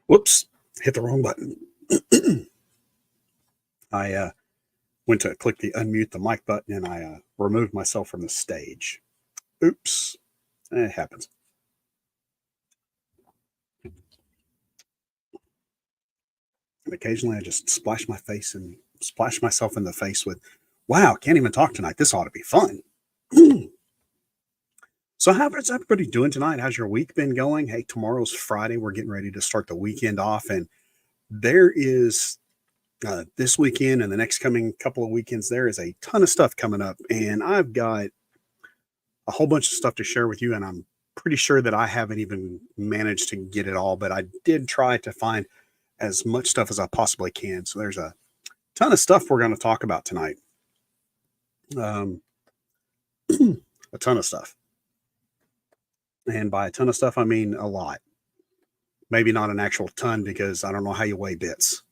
Whoops, hit the wrong button. I went to click the unmute the mic button and I removed myself from the stage. Oops, it happens. And occasionally I just splash myself in the face with, wow, can't even talk tonight. This ought to be fun. So, how's everybody doing tonight? How's your week been going? Hey, tomorrow's Friday. We're getting ready to start the weekend off, and there is this weekend and the next coming couple of weekends, there is a ton of stuff coming up. And I've got a whole bunch of stuff to share with you. And I'm pretty sure that I haven't even managed to get it all, but I did try to find as much stuff as I possibly can. So there's a ton of stuff we're going to talk about tonight. Um, a ton of stuff. And by a ton of stuff, I mean a lot. Maybe not an actual ton because I don't know how you weigh bits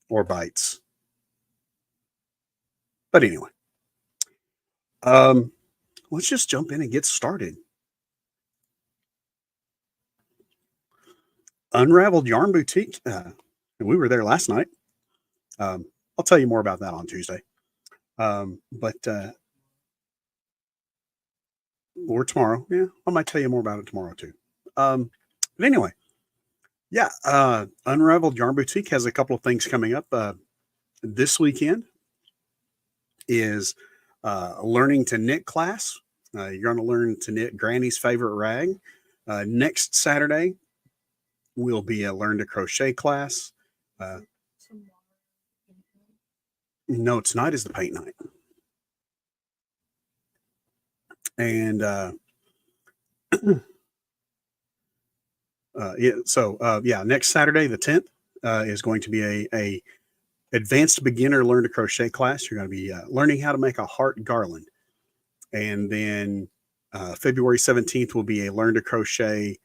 or bytes. But anyway, let's just jump in and get started. Unraveled Yarn Boutique. We were there last night. I'll tell you more about that on Tuesday. Or tomorrow. Yeah, I might tell you more about it tomorrow too. But anyway, yeah, Unraveled Yarn Boutique has a couple of things coming up. This weekend is learning to knit class. You're going to learn to knit Granny's favorite rag. Next Saturday will be a learn to crochet class. No, tonight is the paint night. And next Saturday, the 10th, is going to be a advanced beginner learn to crochet class. You're going to be learning how to make a heart garland. And then February 17th will be a learn to crochet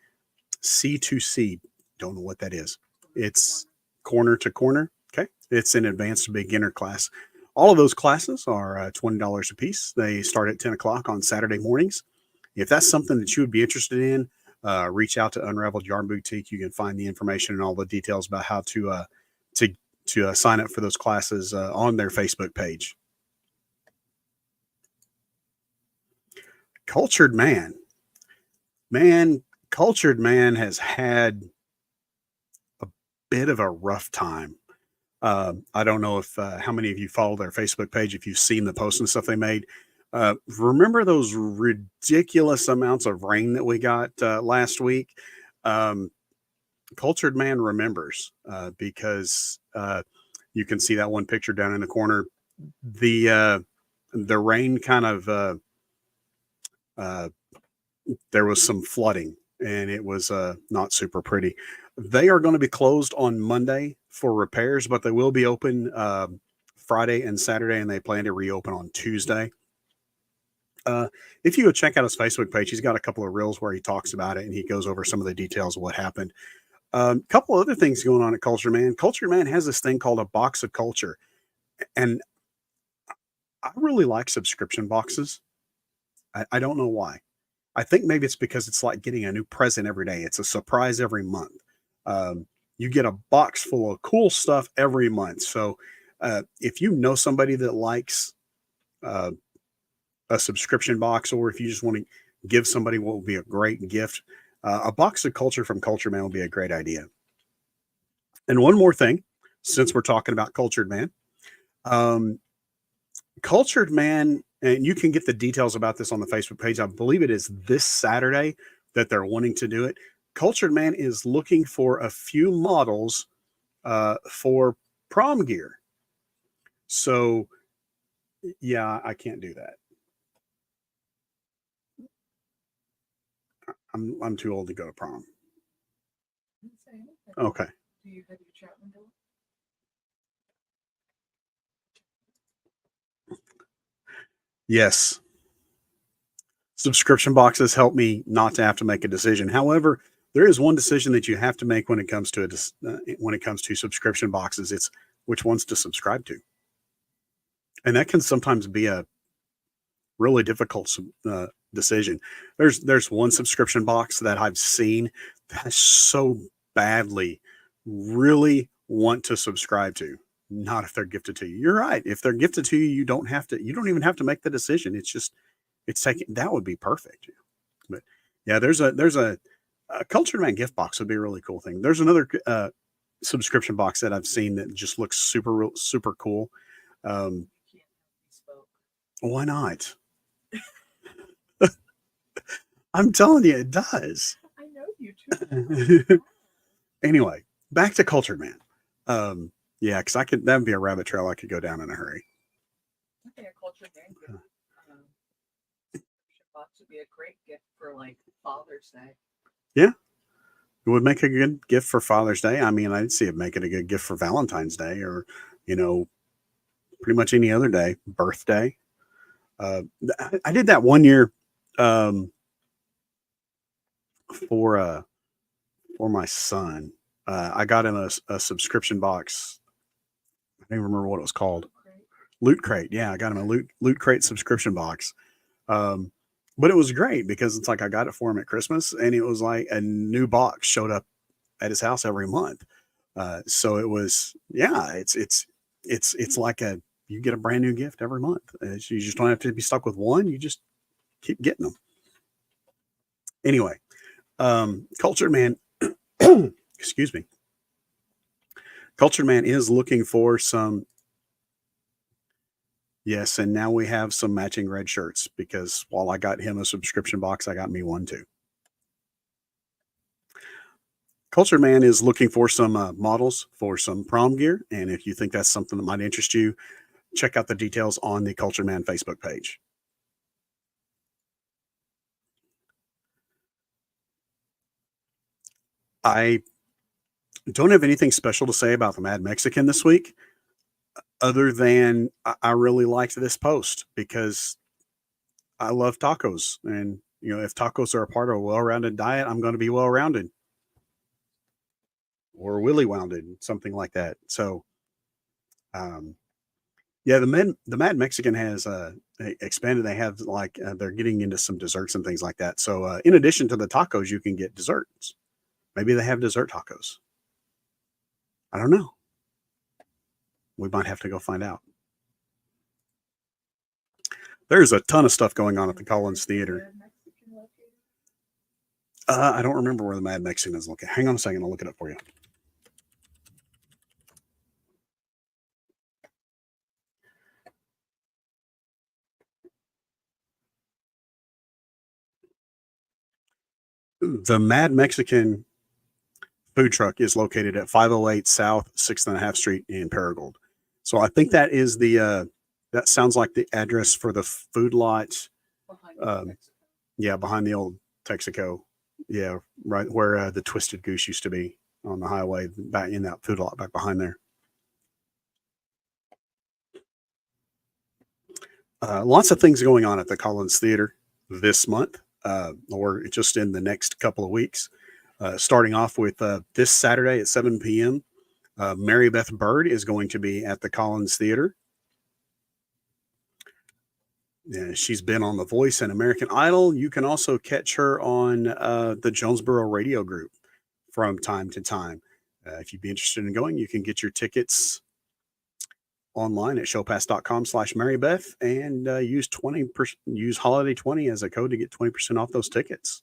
C2C. Don't know what that is. It's corner to corner. Okay. It's an advanced beginner class. All of those classes are $20 a piece. They start at 10 o'clock on Saturday mornings. If that's something that you would be interested in, reach out to Unraveled Yarn Boutique. You can find the information and all the details about how to sign up for those classes on their Facebook page. Cultured Man. Cultured Man has had a bit of a rough time. I don't know if how many of you follow their Facebook page, if you've seen the posts and stuff they made. Remember those ridiculous amounts of rain that we got last week? Cultured Man remembers because you can see that one picture down in the corner. The rain kind of there was some flooding and it was not super pretty. They are going to be closed on Monday for repairs, but they will be open Friday and Saturday, and they plan to reopen on Tuesday. If you go check out his Facebook page, he's got a couple of reels where he talks about it and he goes over some of the details of what happened. A couple other things going on at Culture Man. Culture Man has this thing called a box of culture, and I really like subscription boxes. I don't know why. I think maybe it's because it's like getting a new present every day. It's a surprise every month. You get a box full of cool stuff every month. So if you know somebody that likes a subscription box, or if you just want to give somebody what would be a great gift, a box of culture from Culture Man will be a great idea. And one more thing, since we're talking about Cultured Man, Cultured Man, and you can get the details about this on the Facebook page. I believe it is this Saturday that they're wanting to do it. Cultured Man is looking for a few models for prom gear. So, yeah, I can't do that. I'm too old to go to prom. Okay. Yes. Subscription boxes help me not to have to make a decision. However, there is one decision that you have to make when it comes to subscription boxes. It's which ones to subscribe to, and that can sometimes be a really difficult decision. There's one subscription box that I've seen that's so badly really want to subscribe to. Not if they're gifted to you. You're right. If they're gifted to you, you don't even have to make the decision. It's taking, that would be perfect. But yeah, a Cultured Man gift box would be a really cool thing. There's another subscription box that I've seen that just looks super cool. Um, why not? I'm telling you, it does. I know you too. Anyway, back to Cultured Man. Yeah, because that would be a rabbit trail I could go down in a hurry. I think a Cultured Man gift box would be a great gift for like Father's Day. Yeah, it would make a good gift for Father's Day. I mean, I'd see it making a good gift for Valentine's Day, or pretty much any other day, birthday. I did that one year for my son. I got him a subscription box. I don't even remember what it was called. Loot Crate. Yeah, I got him a Loot Crate subscription box. But it was great because it's like I got it for him at Christmas, and it was like a new box showed up at his house every month. So it was, yeah, it's like you get a brand new gift every month. You just don't have to be stuck with one. You just keep getting them. Anyway, Cultured Man, excuse me. Cultured Man is looking for some. Yes, and now we have some matching red shirts because while I got him a subscription box, I got me one too. Cultured Man is looking for some models for some prom gear, and if you think that's something that might interest you, check out the details on the Cultured Man Facebook page. I don't have anything special to say about the Mad Mexican this week, other than I really liked this post because I love tacos. And, if tacos are a part of a well-rounded diet, I'm going to be well-rounded or willy-wounded, something like that. So, yeah, the Mad Mexican has expanded. They have they're getting into some desserts and things like that. So, in addition to the tacos, you can get desserts. Maybe they have dessert tacos. I don't know. We might have to go find out. There's a ton of stuff going on at the Collins Theater. I don't remember where the Mad Mexican is located. Hang on a second. I'll look it up for you. The Mad Mexican food truck is located at 508 South 6th and a half Street in Paragould. So I think that is that sounds like the address for the food lot. Behind the old Texaco. Yeah, right where the Twisted Goose used to be on the highway, back in that food lot back behind there. Lots of things going on at the Collins Theater this month, or just in the next couple of weeks. Starting off with this Saturday at 7 p.m., Mary Beth Bird is going to be at the Collins Theater. She's been on The Voice and American Idol. You can also catch her on the Jonesboro Radio Group from time to time. If you'd be interested in going, you can get your tickets online at showpass.com/marybeth and use holiday 20 as a code to get 20% off those tickets.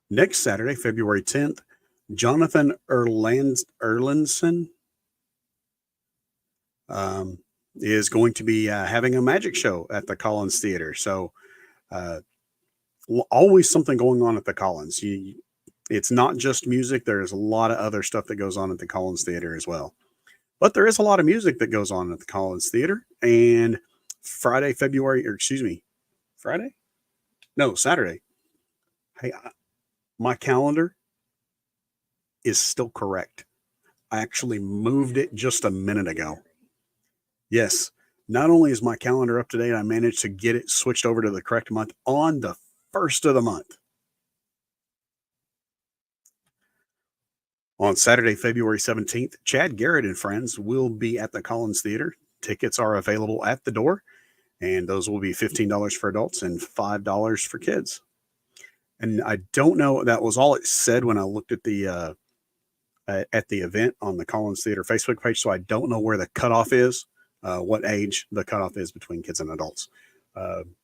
Next Saturday, February 10th, Jonathan Erlandson is going to be having a magic show at the Collins Theater. So always something going on at the Collins. It's not just music. There's a lot of other stuff that goes on at the Collins Theater as well. But there is a lot of music that goes on at the Collins Theater. And Saturday. Hey, my calendar is still correct. I actually moved it just a minute ago. Yes. Not only is my calendar up to date, I managed to get it switched over to the correct month on the first of the month. On Saturday, February 17th, Chad Garrett and friends will be at the Collins Theater. Tickets are available at the door, and those will be $15 for adults and $5 for kids. And I don't know. That was all it said when I looked at the event on the Collins Theater Facebook page. So I don't know where the cutoff is, what age the cutoff is between kids and adults.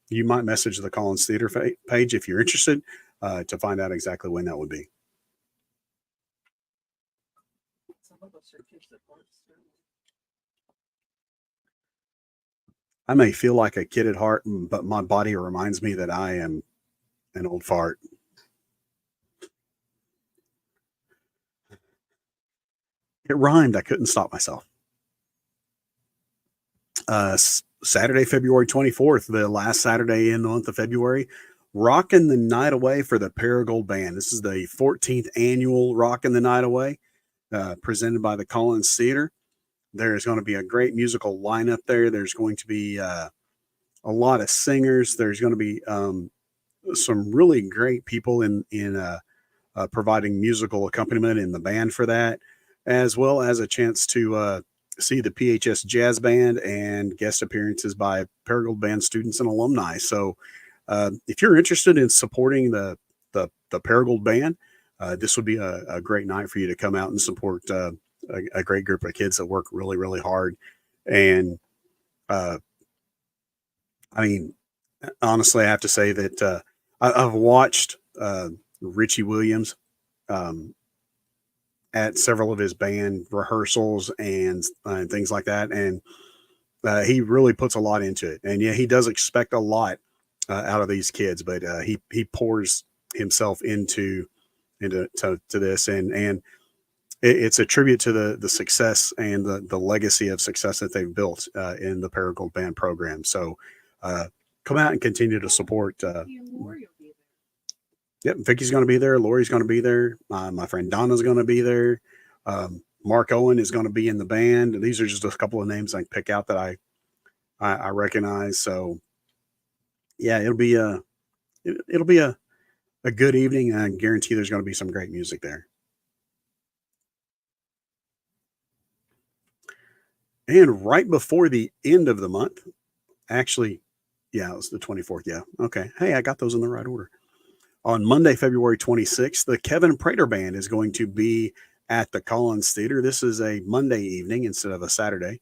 You might message the Collins Theater page if you're interested to find out exactly when that would be. Some of us are kids that weren't still. I may feel like a kid at heart, but my body reminds me that I am an old fart. It rhymed. I couldn't stop myself. Saturday, February 24th, the last Saturday in the month of February, Rockin' the Night Away for the Paragould Band. This is the 14th annual Rockin' the Night Away, presented by the Collins Theater. There's going to be a great musical lineup there. There's going to be a lot of singers. There's going to be some really great people in providing musical accompaniment in the band for that, as well as a chance to see the PHS Jazz Band and guest appearances by Paragould Band students and alumni. So if you're interested in supporting the Paragould Band, this would be a great night for you to come out and support a great group of kids that work really, really hard. And I mean, honestly, I have to say that I've watched Richie Williams at several of his band rehearsals and things like that. And he really puts a lot into it. And yeah, he does expect a lot out of these kids, but he pours himself into this, and it's a tribute to the success and the legacy of success that they've built in the Paragould Band program. So come out and continue to support. Vicky and Lori will be there. Yep, Vicky's going to be there. Lori's going to be there. My friend Donna's going to be there. Mark Owen is going to be in the band. These are just a couple of names I can pick out that I recognize. So yeah, it'll be a good evening. I guarantee there's going to be some great music there. And right before the end of the month, actually, yeah, it was the 24th. Yeah. Okay. Hey, I got those in the right order. On Monday, February 26th, the Kevin Prater Band is going to be at the Collins Theater. This is a Monday evening instead of a Saturday.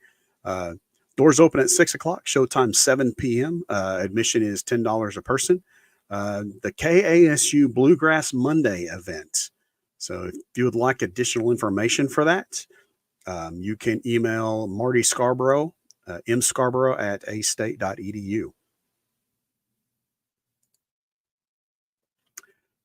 Doors open at 6 o'clock, showtime 7 p.m. Admission is $10 a person. The KASU Bluegrass Monday event. So if you would like additional information for that, you can email Marty Scarborough, mscarborough at astate.edu.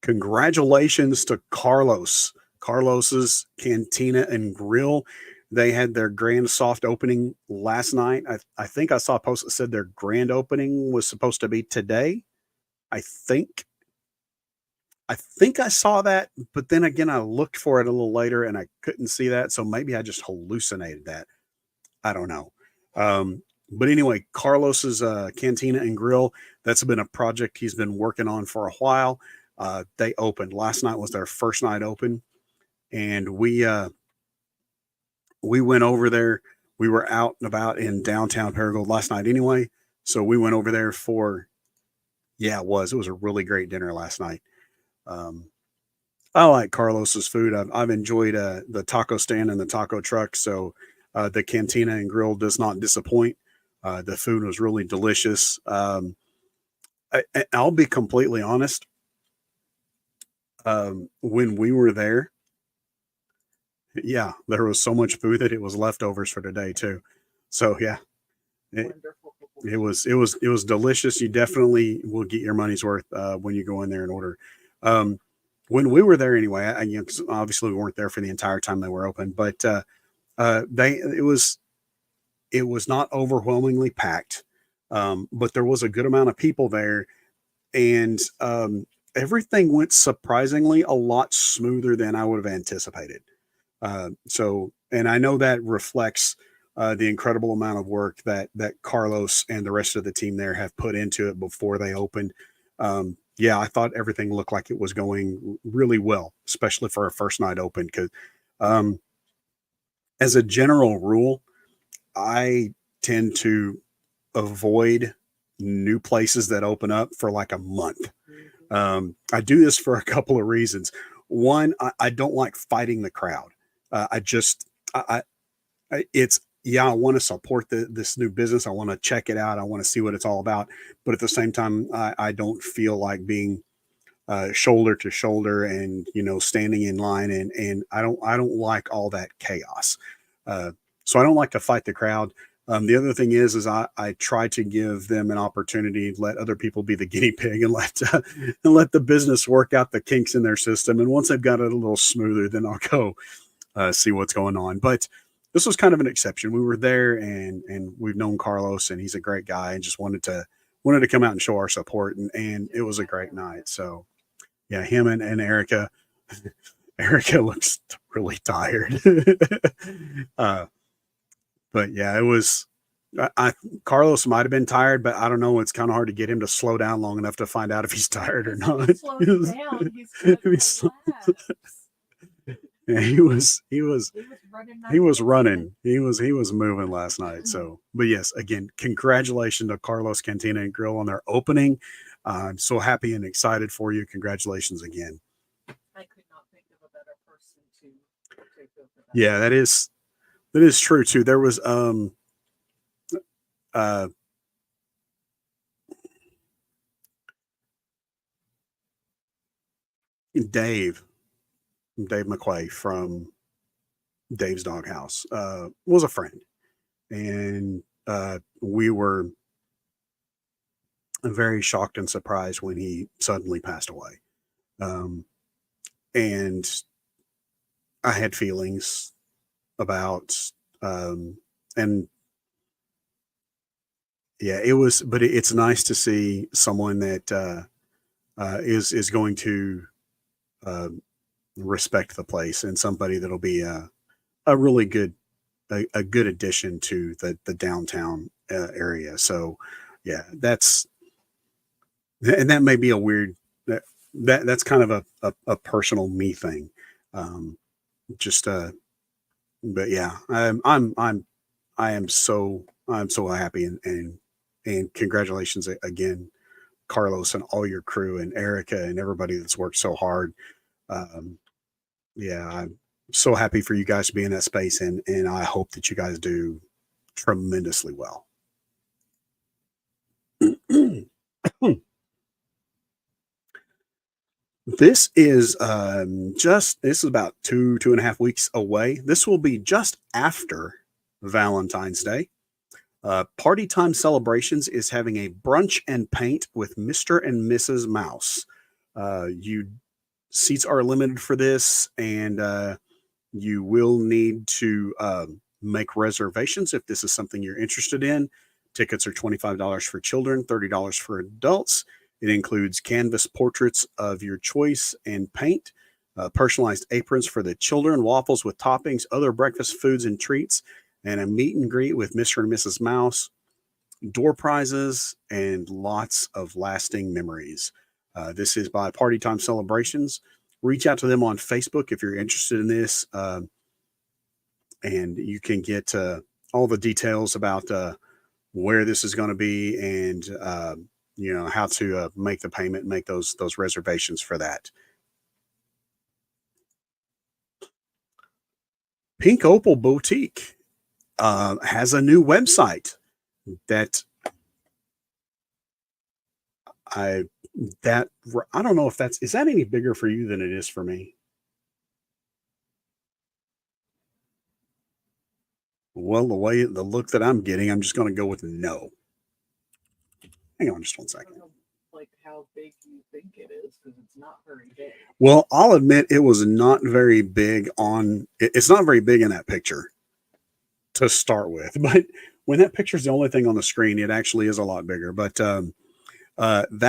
Congratulations to Carlos. Carlos's Cantina and Grill. They had their grand soft opening last night. I think I saw a post that said their grand opening was supposed to be today. I think I saw that, but then again, I looked for it a little later and I couldn't see that. So maybe I just hallucinated that. I don't know. But anyway, Carlos's Cantina and Grill, that's been a project he's been working on for a while. They opened last night, was their first night open, and we went over there. We were out and about in downtown Paragould last night anyway, so we went over there for it was a really great dinner last night. I like Carlos's food. I've enjoyed the taco stand and the taco truck, so the Cantina and Grill does not disappoint. The food was really delicious. I'll be completely honest. When we were there, yeah, there was so much food that it was leftovers for today too. So yeah, it, Wonderful. it was delicious. You definitely will get your money's worth when you go in there and order. When we were there anyway, 'cause obviously we weren't there for the entire time they were open, but it was not overwhelmingly packed, but there was a good amount of people there, and everything went surprisingly a lot smoother than I would have anticipated. And I know that reflects the incredible amount of work that Carlos and the rest of the team there have put into it before they opened. Yeah, I thought everything looked like it was going really well, especially for a first night open. Because as a general rule, I tend to avoid new places that open up for like a month. I do this for a couple of reasons. One, I don't like fighting the crowd. I just, it's, yeah, I want to support this new business. I want to check it out. I want to see what it's all about. But at the same time, I don't feel like being shoulder to shoulder and standing in line, and I don't like all that chaos. So I don't like to fight the crowd. The other thing is I try to give them an opportunity, let other people be the guinea pig, and let the business work out the kinks in their system. And once they've got it a little smoother, then I'll go see what's going on. But this was kind of an exception. We were there, and we've known Carlos, and he's a great guy, and just wanted to come out and show our support, and it was a great night. So yeah, him and Erica. Erica looks really tired. uh, but yeah, it was. Carlos might have been tired, but I don't know. It's kind of hard to get him to slow down long enough to find out if he's tired or not. Slow down. He's gonna He's- relax. Yeah, he was He was running. he was moving last night. So, but yes, again, congratulations to Carlos Cantina and Grill on their opening. I'm so happy and excited for you. Congratulations again. I could not think of a better person to go for that. Yeah, that is true too. There was uh Dave McQuay from Dave's Doghouse was a friend, and we were very shocked and surprised when he suddenly passed away. Um, and I had feelings about, and yeah, it's nice to see someone that is going to uh, respect the place, and somebody that'll be a really good a good addition to the downtown area. So yeah, that may be a weird that's kind of a personal me thing. Um, just but yeah, I'm so happy, and congratulations again, Carlos, and all your crew, and Erica, and everybody that's worked so hard. Um, yeah, I'm so happy for you guys to be in that space, and I hope that you guys do tremendously well. This is this is about 2.5 weeks away. This will be just after Valentine's Day. Party Time Celebrations is having a brunch and paint with Mr. and Mrs. Mouse. You seats are limited for this, and you will need to make reservations if this is something you're interested in. Tickets are $25 for children, $30 for adults. It includes canvas portraits of your choice and paint, personalized aprons for the children, waffles with toppings, other breakfast foods and treats, and a meet and greet with Mr. and Mrs. Mouse, door prizes, and lots of lasting memories. This is by Party Time Celebrations. Reach out to them on Facebook if you're interested in this, and you can get all the details about where this is going to be, and how to make the payment, and make those reservations for that. Pink Opal Boutique has a new website that I don't know if is that any bigger for you than it is for me. Well, the look that I'm getting, I'm just going to go with no. Hang on just one I second. don't know, like how big you think it is, because it's not very big. Well, I'll admit it was not very big it's not very big in that picture to start with, but when that picture is the only thing on the screen, it actually is a lot bigger. But that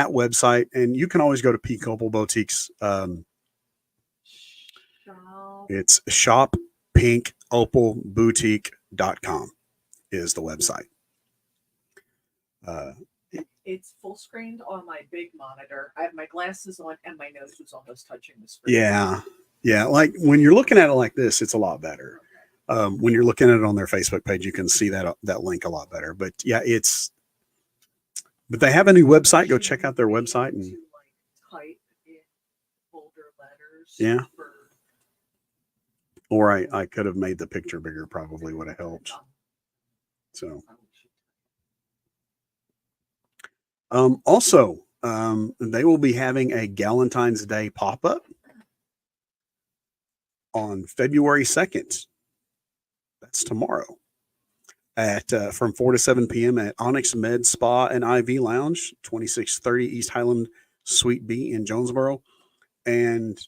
website, and you can always go to Pink Opal Boutiques. It's shoppinkopalboutique.com is the website. It's full screened on my big monitor. I have my glasses on, and my nose was almost touching the screen. Yeah. Like when you're looking at it like this, it's a lot better. When you're looking at it on their Facebook page, you can see that link a lot better. But yeah, but they have a new website. Go check out their website. And Type Yeah. super. Or I could have made the picture bigger, probably would have helped. So, also, they will be having a Galentine's Day pop up on February 2nd. That's tomorrow at from 4 to 7 p.m. at Onyx Med Spa and IV Lounge, 2630 East Highland Suite B in Jonesboro. And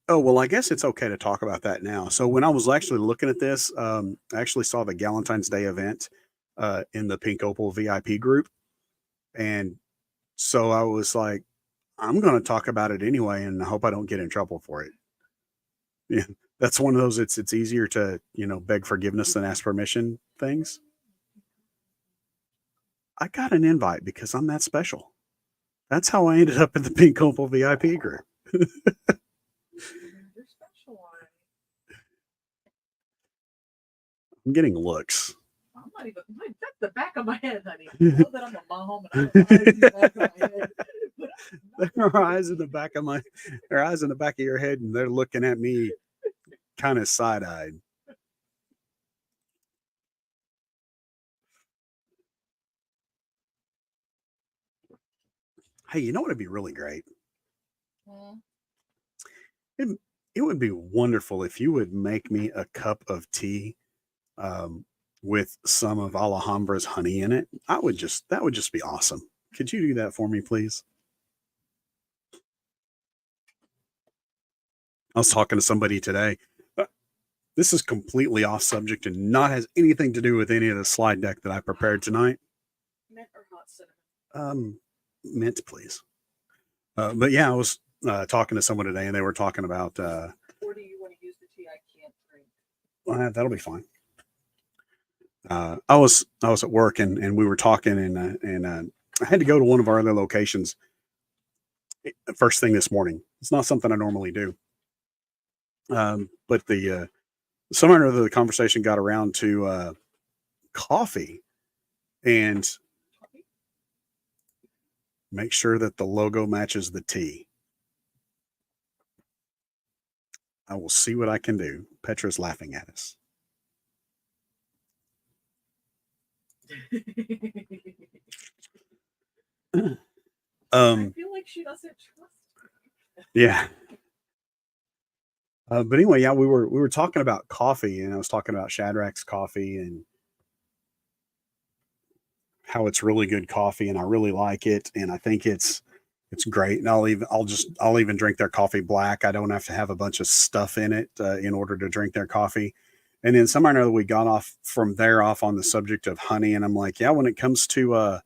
oh, well, I guess it's okay to talk about that now. So when I was actually looking at this, I actually saw the Galentine's Day event in the Pink Opal VIP group. And so I was like, I'm going to talk about it anyway, and I hope I don't get in trouble for it. Yeah, that's one of those. It's easier to beg forgiveness than ask permission things. I got an invite because I'm that special. That's how I ended up in the Pink Opal VIP group. You're special. I'm getting looks. I'm not even. That's the back of my head, honey. I know that I'm a mom and I have eyes in the back of my head. There are eyes in the back of their eyes in the back of your head, and they're looking at me kind of side-eyed. Hey, you know what would be really great? It would be wonderful if you would make me a cup of tea with some of Alhambra's honey in it. That would just be awesome. Could you do that for me, please? I was talking to somebody today. This is completely off subject and not has anything to do with any of the slide deck that I prepared tonight. Mint or hot cinnamon? Mint, please. But yeah, I was talking to someone today, and they were talking about. Or do you want to use the tea I can't drink? That'll be fine. I was at work, and we were talking, and I had to go to one of our other locations first thing this morning. It's not something I normally do. But somehow or other the conversation got around to coffee, and make sure that the logo matches the tea. I will see what I can do. Petra's laughing at us. I feel like she doesn't trust me. Yeah. But anyway, yeah, we were talking about coffee, and I was talking about Shadrack's coffee and how it's really good coffee, and I really like it, and I think it's great. And I'll even drink their coffee black. I don't have to have a bunch of stuff in it in order to drink their coffee. And then somehow or another, we got off from there off on the subject of honey, and I'm like, yeah, when it comes to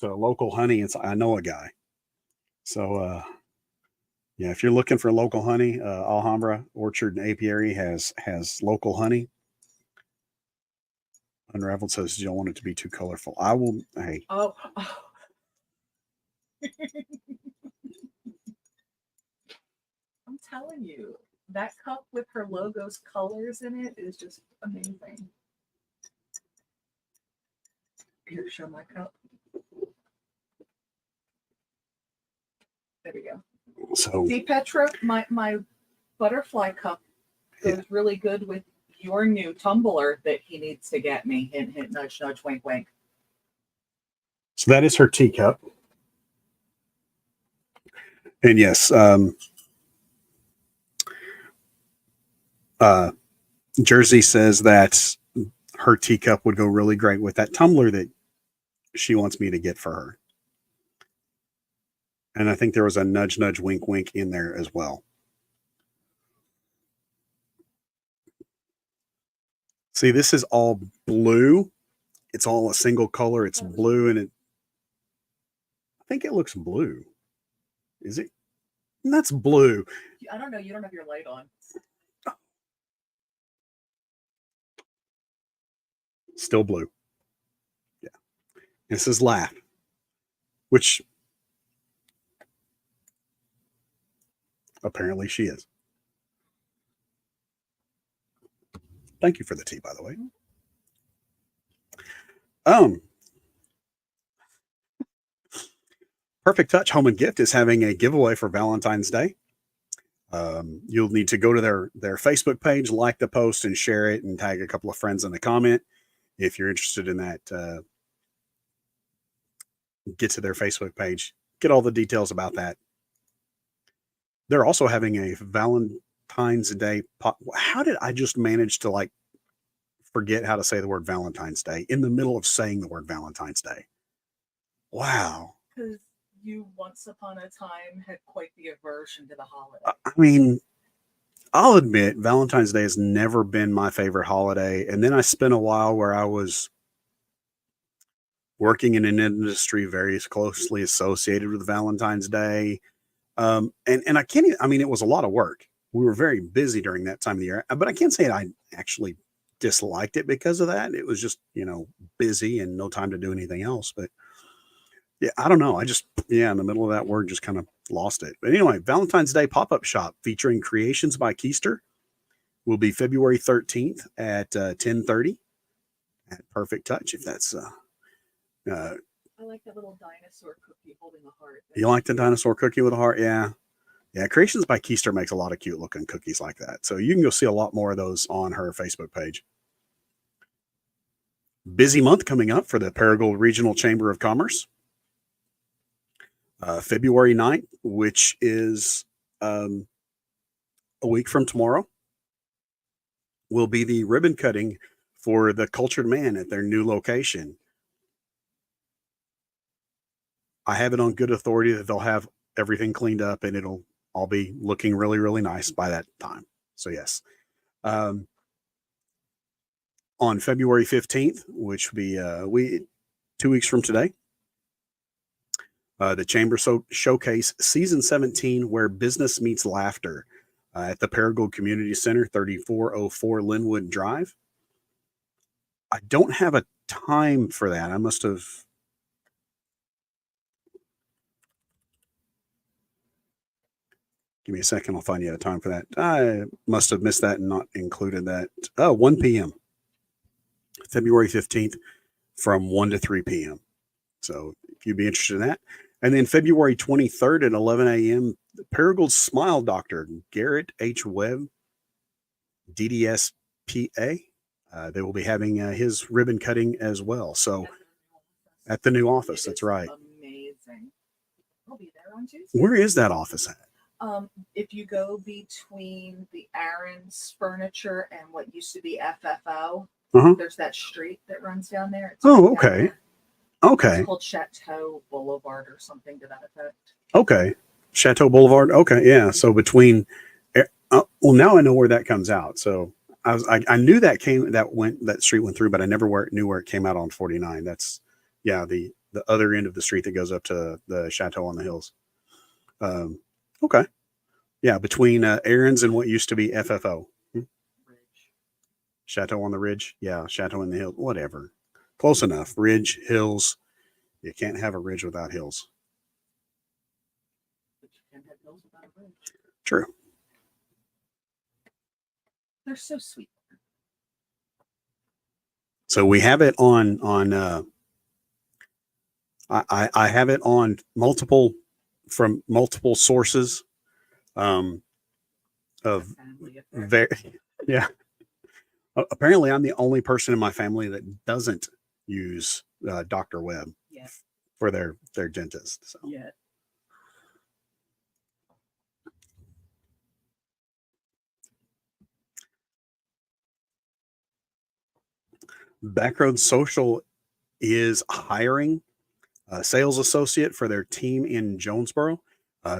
local honey, I know a guy. So yeah, if you're looking for local honey, Alhambra Orchard and Apiary has local honey. Unraveled says you don't want it to be too colorful. I will. Hey. Oh. I'm telling you, that cup with her logo's colors in it is just amazing. Here, show my cup. There we go. So, see, Petra, my butterfly cup goes really good with your new tumbler that he needs to get me. Hint, hint, nudge, nudge, wink, wink. So that is her teacup. And yes, Jersey says that her teacup would go really great with that tumbler that she wants me to get for her. And I think there was a nudge, nudge, wink, wink in there as well. See, this is all blue. It's all a single color. It's blue, and I think it looks blue. Is it? That's blue. I don't know. You don't have your light on. Still blue. Yeah. This is laugh, which apparently she is. Thank you for the tea, by the way. Perfect Touch Home and Gift is having a giveaway for Valentine's Day. You'll need to go to their Facebook page, like the post, and share it, and tag a couple of friends in the comment if you're interested in that. Get to their Facebook page, get all the details about that. They're also having a Valentine's Day. How did I just manage to like forget how to say the word Valentine's Day in the middle of saying the word Valentine's Day? Wow. Because you once upon a time had quite the aversion to the holiday. I mean, I'll admit Valentine's Day has never been my favorite holiday. And then I spent a while where I was working in an industry very closely associated with Valentine's Day. And I can't even, I mean, it was a lot of work. We were very busy during that time of the year, but I can't say I actually disliked it because of that. It was just, busy and no time to do anything else. But yeah, I don't know. In the middle of that word, just kind of lost it. But anyway, Valentine's Day pop-up shop featuring Creations by Keister will be February 13th at 10:30 at Perfect Touch. If that's, I like that little dinosaur cookie holding a heart. You like the dinosaur cookie with a heart? Yeah. Yeah. Creations by Keister makes a lot of cute looking cookies like that. So you can go see a lot more of those on her Facebook page. Busy month coming up for the Paragould Regional Chamber of Commerce. February 9th, which is a week from tomorrow, will be the ribbon cutting for the Cultured Man at their new location. I have it on good authority that they'll have everything cleaned up and it'll all be looking really, really nice by that time. So yes. On February 15th, which will be 2 weeks from today, the Chamber Showcase Season 17, Where Business Meets Laughter, at the Paragould Community Center, 3404 Linwood Drive. I don't have a time for that. I must have... Give me a second. I'll find you a time for that. I must have missed that and not included that. 1 p.m. February 15th from 1 to 3 p.m. So if you'd be interested in that. And then February 23rd at 11 a.m., Paragould Smile Doctor, Garrett H. Webb, DDSPA. They will be having his ribbon cutting as well. So at the new office, that's right. Amazing. I'll be there on Tuesday. Where is that office at? If you go between the Aaron's Furniture and what used to be FFO, there's that street that runs down there. It's okay. Okay. It's called Chateau Boulevard or something to that effect. Okay. Chateau Boulevard. Okay. Yeah. So between, well, now I know where that comes out. So I knew that street went through, but I never knew where it came out on 49. That's, the other end of the street that goes up to the Chateau on the Hills. Okay. Yeah. Between Aaron's and what used to be FFO. Ridge. Chateau on the Ridge. Yeah. Chateau in the Hills. Whatever. Close enough. Ridge, hills. You can't have a ridge without hills. But you can have hills without a ridge. True. They're so sweet. So we have it on I have it on multiple sources of very yeah. Apparently I'm the only person in my family that doesn't use Dr. Webb for their dentist. So yeah. Backroad Social is hiring a sales associate for their team in Jonesboro.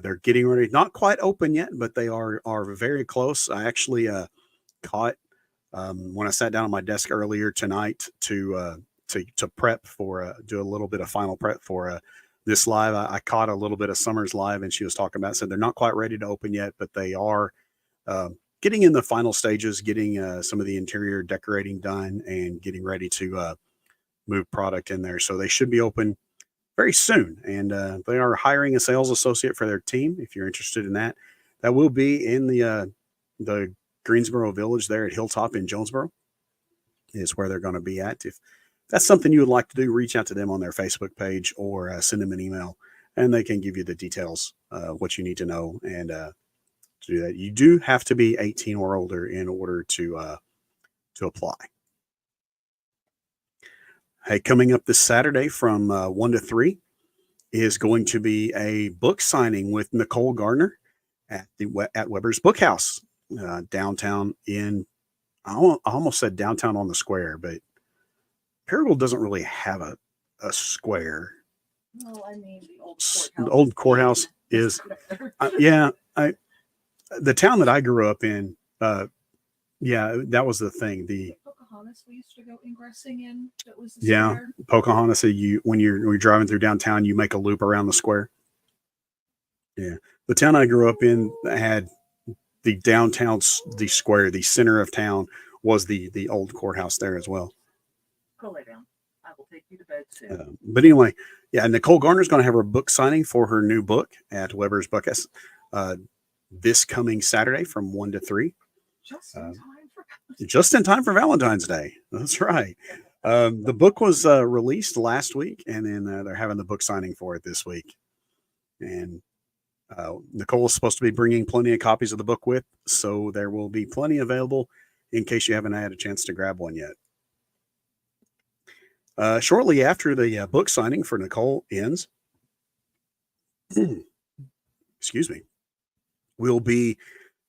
They're getting ready, not quite open yet, but they are very close. I actually caught when I sat down at my desk earlier tonight to prep for do a little bit of final prep for this live. I caught a little bit of Summer's live, and she was talking about, said they're not quite ready to open yet, but they are getting in the final stages, getting some of the interior decorating done and getting ready to move product in there. So they should be open very soon. And they are hiring a sales associate for their team. If you're interested in that, that will be in the Greensboro Village there at Hilltop in Jonesboro is where they're going to be at. If that's something you would like to do, reach out to them on their Facebook page or send them an email and they can give you the details, what you need to know, and to do that. You do have to be 18 or older in order to apply. Hey, coming up this Saturday from 1 to 3 is going to be a book signing with Nicole Gardner at Weber's Bookhouse downtown in, I almost said downtown on the square, but Paragould doesn't really have a square. Well, I mean, the The old courthouse is, yeah. The town that I grew up in, yeah, that was the thing. The Pocahontas we used to go ingressing in. That was the Yeah, square. Pocahontas. When you're driving through downtown, you make a loop around the square. Yeah, the town I grew up in had the downtown, the square, the center of town was the old courthouse there as well. Go lay down. I will take you to bed soon. But anyway, yeah, Nicole Gardner's going to have her book signing for her new book at Weber's Bookhouse this coming Saturday from 1 to 3. Just in time for Valentine's Day. That's right. The book was released last week, and then they're having the book signing for it this week. And Nicole is supposed to be bringing plenty of copies of the book with, so there will be plenty available in case you haven't had a chance to grab one yet. Shortly after the book signing for Nicole ends, excuse me, will be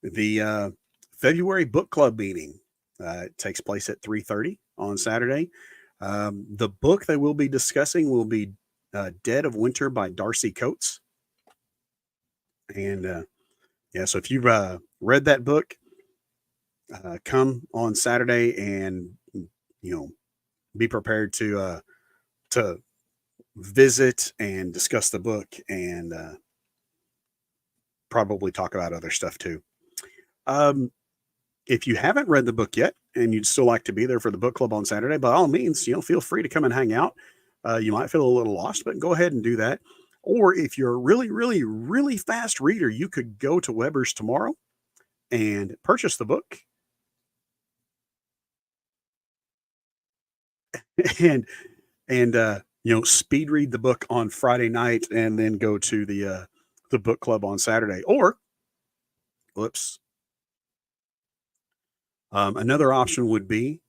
the February book club meeting. It takes place at 3:30 on Saturday. The book they will be discussing will be Dead of Winter by Darcy Coates. And yeah, so if you've read that book, come on Saturday and, be prepared to visit and discuss the book and probably talk about other stuff too. If you haven't read the book yet and you'd still like to be there for the book club on Saturday, by all means, feel free to come and hang out. You might feel a little lost, but go ahead and do that. Or if you're a really, really, really fast reader, you could go to Weber's tomorrow and purchase the book and speed read the book on Friday night and then go to the book club on Saturday. Or, another option would be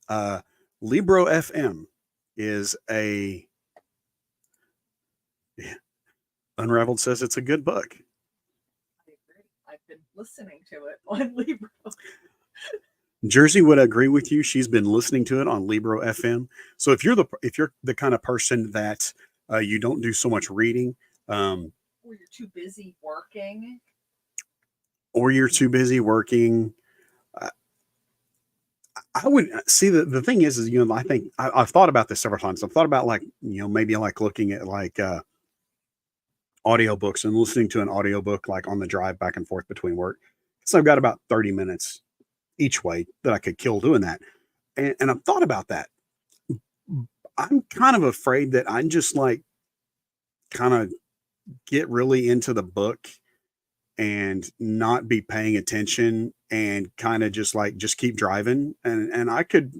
Libro FM is Unraveled says it's a good book. I agree. I've been listening to it on Libro. Jersey would agree with you. She's been listening to it on Libro FM. So if you're the kind of person that you don't do so much reading, or you're too busy working, I would see the thing is I think I've thought about this several times. I've thought about maybe looking at audiobooks and listening to an audiobook on the drive back and forth between work. So I've got about 30 minutes each way that I could kill doing that. And I've thought about that. I'm kind of afraid that I'm just kind of get really into the book and not be paying attention and kind of just keep driving. And I could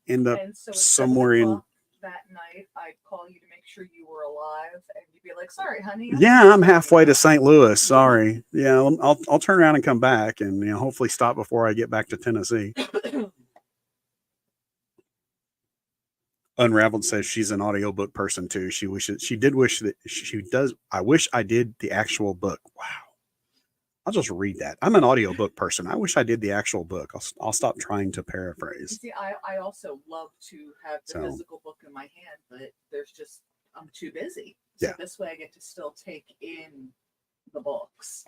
end up somewhere in that night. I'd call you to make sure you were alive, and you'd be like, "Sorry, honey." Yeah, I'm halfway to St. Louis. Sorry. Yeah, I'll turn around and come back, and hopefully stop before I get back to Tennessee. Unraveled says she's an audiobook person too. She did wish that she does. I wish I did the actual book. Wow. I'll just read that. I'm an audiobook person. I wish I did the actual book. I'll stop trying to paraphrase. See, I also love to have the physical book in my hand, but I'm too busy. So yeah. This way I get to still take in the books.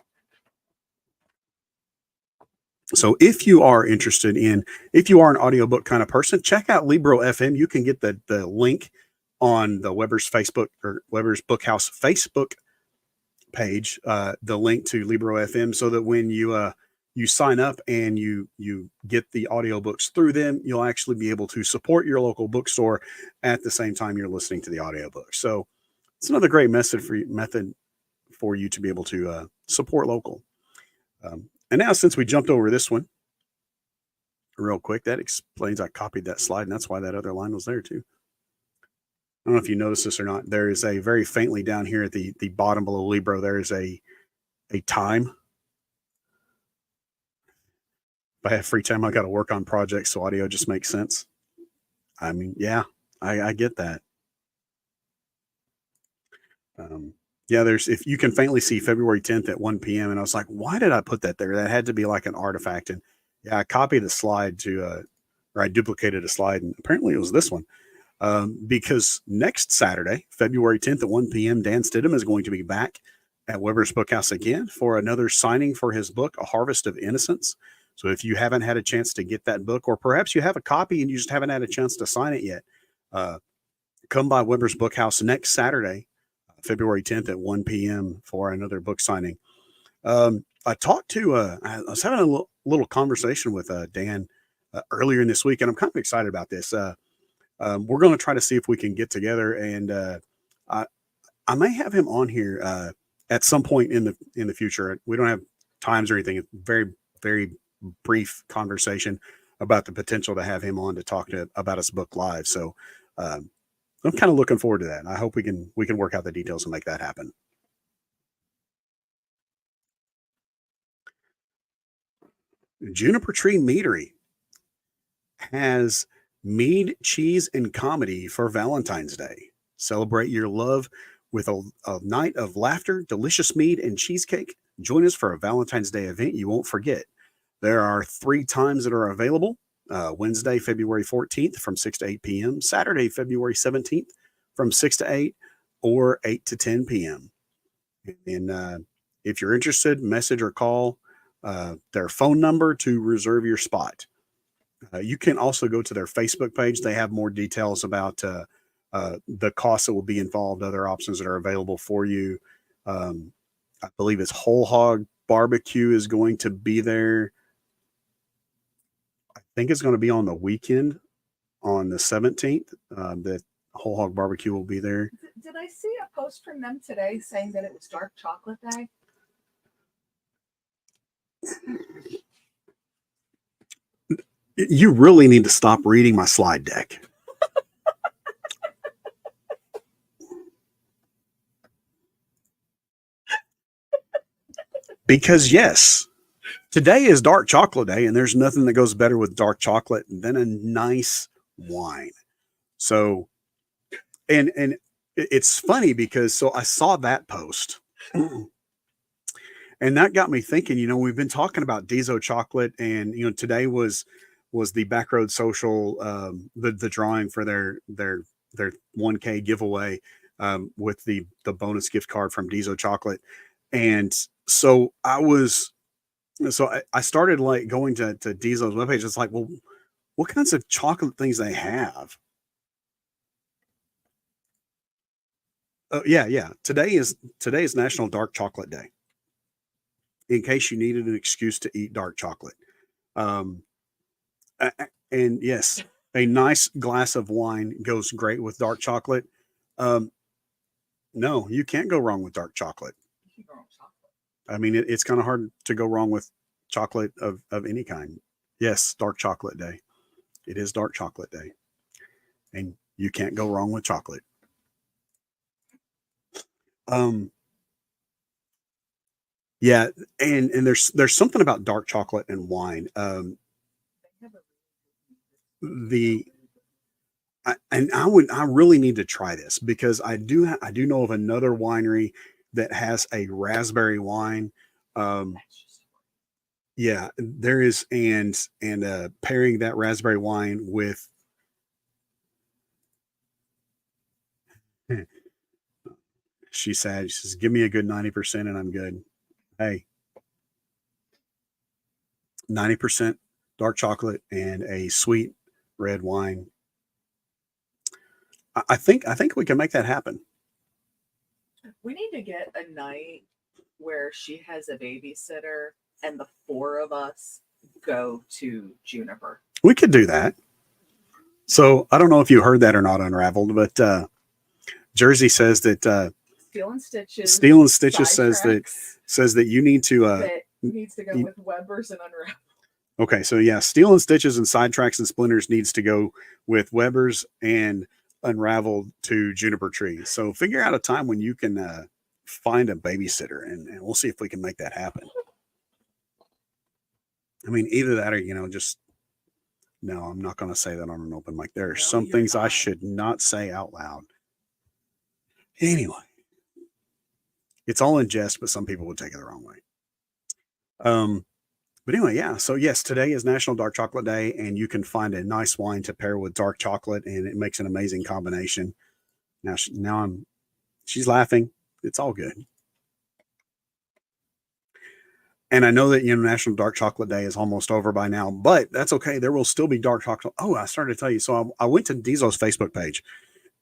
So if you are if you are an audiobook kind of person, check out Libro FM. You can get the link on the Weber's Facebook or Weber's Bookhouse Facebook page, the link to Libro FM, so that when you sign up and you get the audiobooks through them, you'll actually be able to support your local bookstore at the same time you're listening to the audiobook. So it's another great method for you to be able to support local. And now, since we jumped over this one real quick, that explains I copied that slide, and that's why that other line was there too. don't know if you noticed this or not. There is a very faintly down here at the bottom below Libro. There is a time. If I have free time, I got to work on projects, so audio just makes sense. I mean, yeah, I get that. Yeah, there's if you can faintly see February 10th at 1 p.m. And I was like, why did I put that there? That had to be like an artifact. And yeah, I copied the slide or I duplicated a slide, and apparently it was this one. Because next Saturday, February 10th at 1 p.m., Dan Stidham is going to be back at Weber's Bookhouse again for another signing for his book, A Harvest of Innocence. So if you haven't had a chance to get that book, or perhaps you have a copy and you just haven't had a chance to sign it yet, come by Weber's Bookhouse next Saturday, February 10th at 1 p.m. for another book signing. I talked to, I was having a little conversation with Dan earlier in this week, and I'm kind of excited about this. We're going to try to see if we can get together, and I may have him on here at some point in the future. We don't have times or anything. It's very, very brief conversation about the potential to have him on to talk about his book live. So I'm kind of looking forward to that. I hope we can work out the details and make that happen. Juniper Tree Meadery has mead, cheese, and comedy for Valentine's Day. Celebrate your love with a night of laughter, delicious mead, and cheesecake. Join us for a Valentine's Day event you won't forget. There are 3 times that are available. Wednesday, February 14th from 6 to 8 p.m. Saturday, February 17th from 6 to 8 or 8 to 10 p.m. And if you're interested, message or call their phone number to reserve your spot. You can also go to their Facebook page. They have more details about the costs that will be involved, other options that are available for you. I believe it's Whole Hog Barbecue is going to be there. I think it's going to be on the weekend on the 17th. That Whole Hog Barbecue will be there. Did I see a post from them today saying that it was Dark Chocolate Day? You really need to stop reading my slide deck. Because yes, today is Dark Chocolate Day, and there's nothing that goes better with dark chocolate than a nice wine. So, and it's funny because so I saw that post, and that got me thinking. We've been talking about Diesel chocolate, and today was the Backroad Social the drawing for their 1K giveaway with the bonus gift card from Diesel Chocolate. And so I started like going to Diesel's webpage. It's like, well, what kinds of chocolate things they have? Yeah. Today is National Dark Chocolate Day. In case you needed an excuse to eat dark chocolate. And yes, a nice glass of wine goes great with dark chocolate. No, you can't go wrong with dark chocolate. I mean, it's kind of hard to go wrong with chocolate of any kind. Yes, Dark Chocolate Day. It is Dark Chocolate Day. And you can't go wrong with chocolate. Yeah, and there's something about dark chocolate and wine. I really need to try this because I do know of another winery that has a raspberry wine. Yeah, there is, and pairing that raspberry wine with she says, give me a good 90% and I'm good. Hey, 90% dark chocolate and a sweet red wine. I think we can make that happen. We need to get a night where she has a babysitter and the 4 of us go to Juniper. We could do that. So I don't know if you heard that or not, Unraveled, but Jersey says that Steel and Stitches says that you need to that needs to go with Weber's and Unraveled. Okay, so yeah, Steel and Stitches and Sidetracks and Splinters needs to go with Weber's and unraveled to Juniper Tree. So figure out a time when you can find a babysitter, and we'll see if we can make that happen. I mean, either that or, just no, I'm not going to say that on an open mic. There are No, some you're things I not. should not say out loud. Anyway, it's all in jest, but some people would take it the wrong way. But anyway, yeah. So yes, today is National Dark Chocolate Day, and you can find a nice wine to pair with dark chocolate, and it makes an amazing combination. Now, she's laughing. It's all good. And I know that National Dark Chocolate Day is almost over by now, but that's okay. There will still be dark chocolate. Oh, I started to tell you. So I went to Diesel's Facebook page,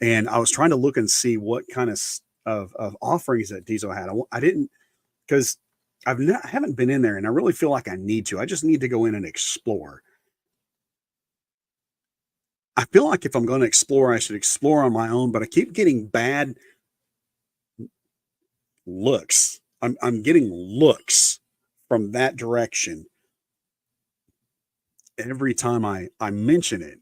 and I was trying to look and see what kind of offerings that Diesel had. I didn't, because I haven't been in there, and I really feel like I need to. I just need to go in and explore. I feel like if I'm going to explore, I should explore on my own, but I keep getting bad looks. I'm getting looks from that direction every time I mention it.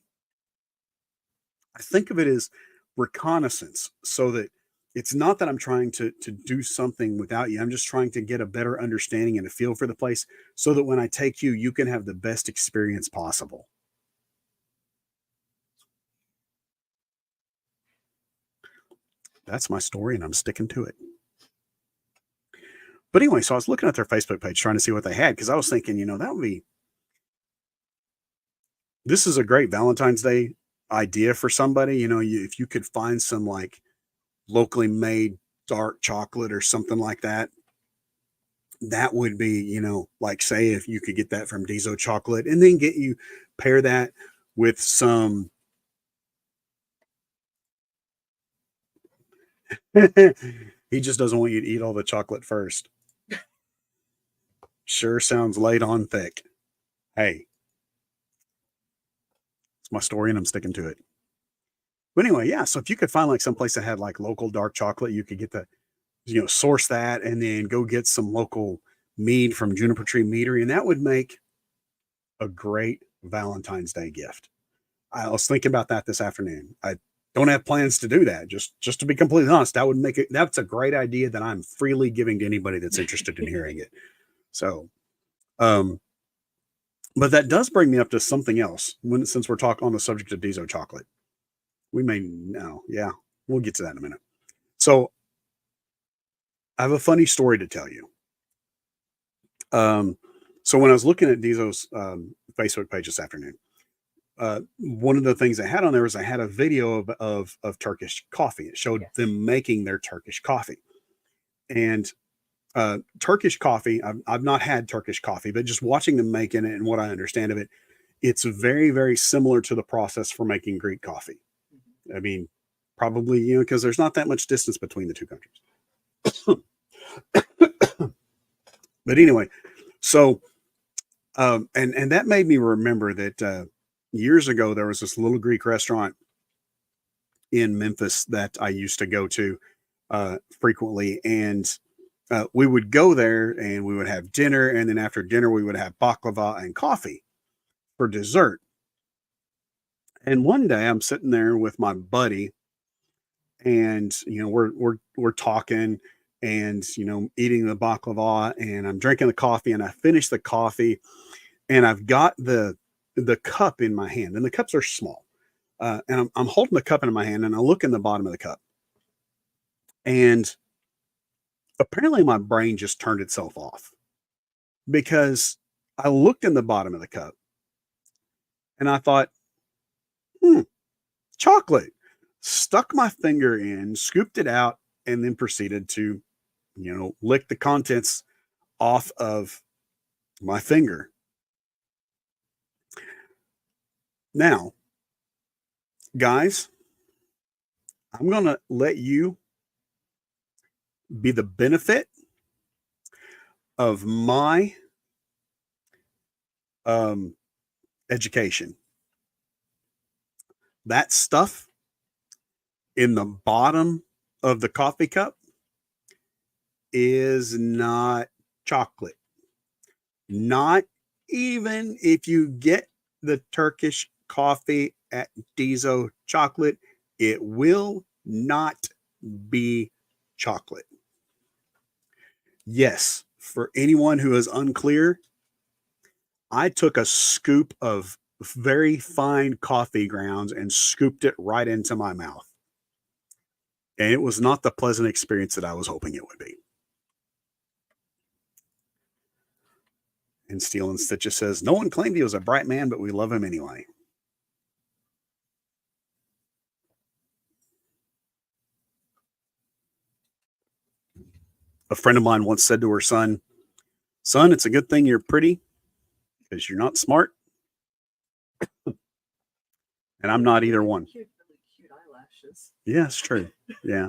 I think of it as reconnaissance, so that it's not that I'm trying to do something without you. I'm just trying to get a better understanding and a feel for the place, so that when I take you, you can have the best experience possible. That's my story, and I'm sticking to it. But anyway, so I was looking at their Facebook page trying to see what they had, because I was thinking, this is a great Valentine's Day idea for somebody. If you could find some like locally made dark chocolate or something like that, that would be, like, say, if you could get that from Diesel Chocolate, and then pair that with some he just doesn't want you to eat all the chocolate first. Sure sounds laid on thick. Hey, it's my story, and I'm sticking to it. But anyway, yeah. So if you could find like someplace that had like local dark chocolate, you could get source that, and then go get some local mead from Juniper Tree Meadery, and that would make a great Valentine's Day gift. I was thinking about that this afternoon. I don't have plans to do that. Just to be completely honest, that's a great idea that I'm freely giving to anybody that's interested in hearing it. So, but that does bring me up to something else. Since we're talking on the subject of Diesel chocolate, yeah, we'll get to that in a minute. So, I have a funny story to tell you. So when I was looking at Diesel's Facebook page this afternoon, one of the things I had on there was I had a video of Turkish coffee. It showed them making their Turkish coffee, and Turkish coffee. I've not had Turkish coffee, but just watching them making it and what I understand of it, it's very, very similar to the process for making Greek coffee. I mean, probably, because there's not that much distance between the two countries. But anyway, so and that made me remember that years ago there was this little Greek restaurant in Memphis that I used to go to frequently, and we would go there and we would have dinner, and then after dinner we would have baklava and coffee for dessert. And one day I'm sitting there with my buddy, and we're talking, and eating the baklava, and I'm drinking the coffee, and I finish the coffee, and I've got the cup in my hand, and the cups are small, and I'm holding the cup in my hand, and I look in the bottom of the cup, and apparently my brain just turned itself off, because I looked in the bottom of the cup and I thought, chocolate. Stuck my finger in, scooped it out, and then proceeded to, lick the contents off of my finger. Now, guys, I'm going to let you be the benefit of my education. That stuff in the bottom of the coffee cup is not chocolate. Not even if you get the Turkish coffee at Diesel Chocolate, It will not be chocolate. Yes, for anyone who is unclear, I took a scoop of very fine coffee grounds and scooped it right into my mouth. And it was not the pleasant experience that I was hoping it would be. And Steel and Stitches says, no one claimed he was a bright man, but we love him anyway. A friend of mine once said to her son, son, it's a good thing you're pretty because you're not smart. And I'm not either one. Cute, really cute eyelashes. Yeah, it's true. Yeah.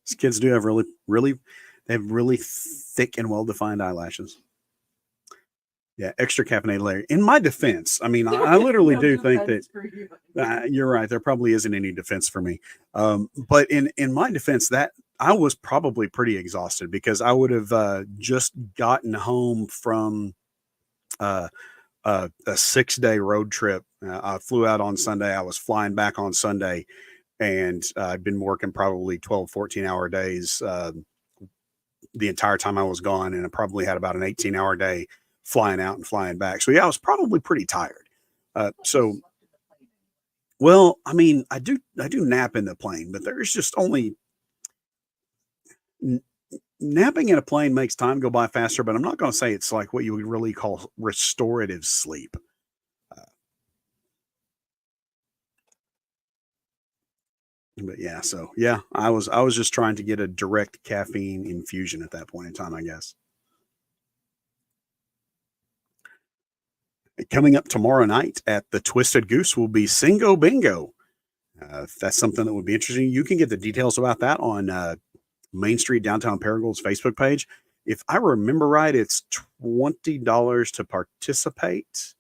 These kids do have they have really thick and well-defined eyelashes. Yeah, extra caffeinated Larry. In my defense, I mean, I literally No do think defense that for you. you're right. There probably isn't any defense for me. But in my defense, that I was probably pretty exhausted because I would have just gotten home from a 6-day road trip. I flew out on Sunday. I was flying back on Sunday, and I'd been working probably 12, 14-hour days the entire time I was gone, and I probably had about an 18-hour day flying out and flying back. So yeah, I was probably pretty tired. So, well, I mean, I do nap in the plane, but there's just only napping in a plane makes time go by faster. But I'm not going to say it's like what you would really call restorative sleep. But yeah, so yeah, I was just trying to get a direct caffeine infusion at that point in time, I guess. Coming up tomorrow night at the Twisted Goose will be Singo Bingo. If that's something that would be interesting, you can get the details about that on Main Street Downtown Paragold's Facebook page. If I remember right, it's $20 to participate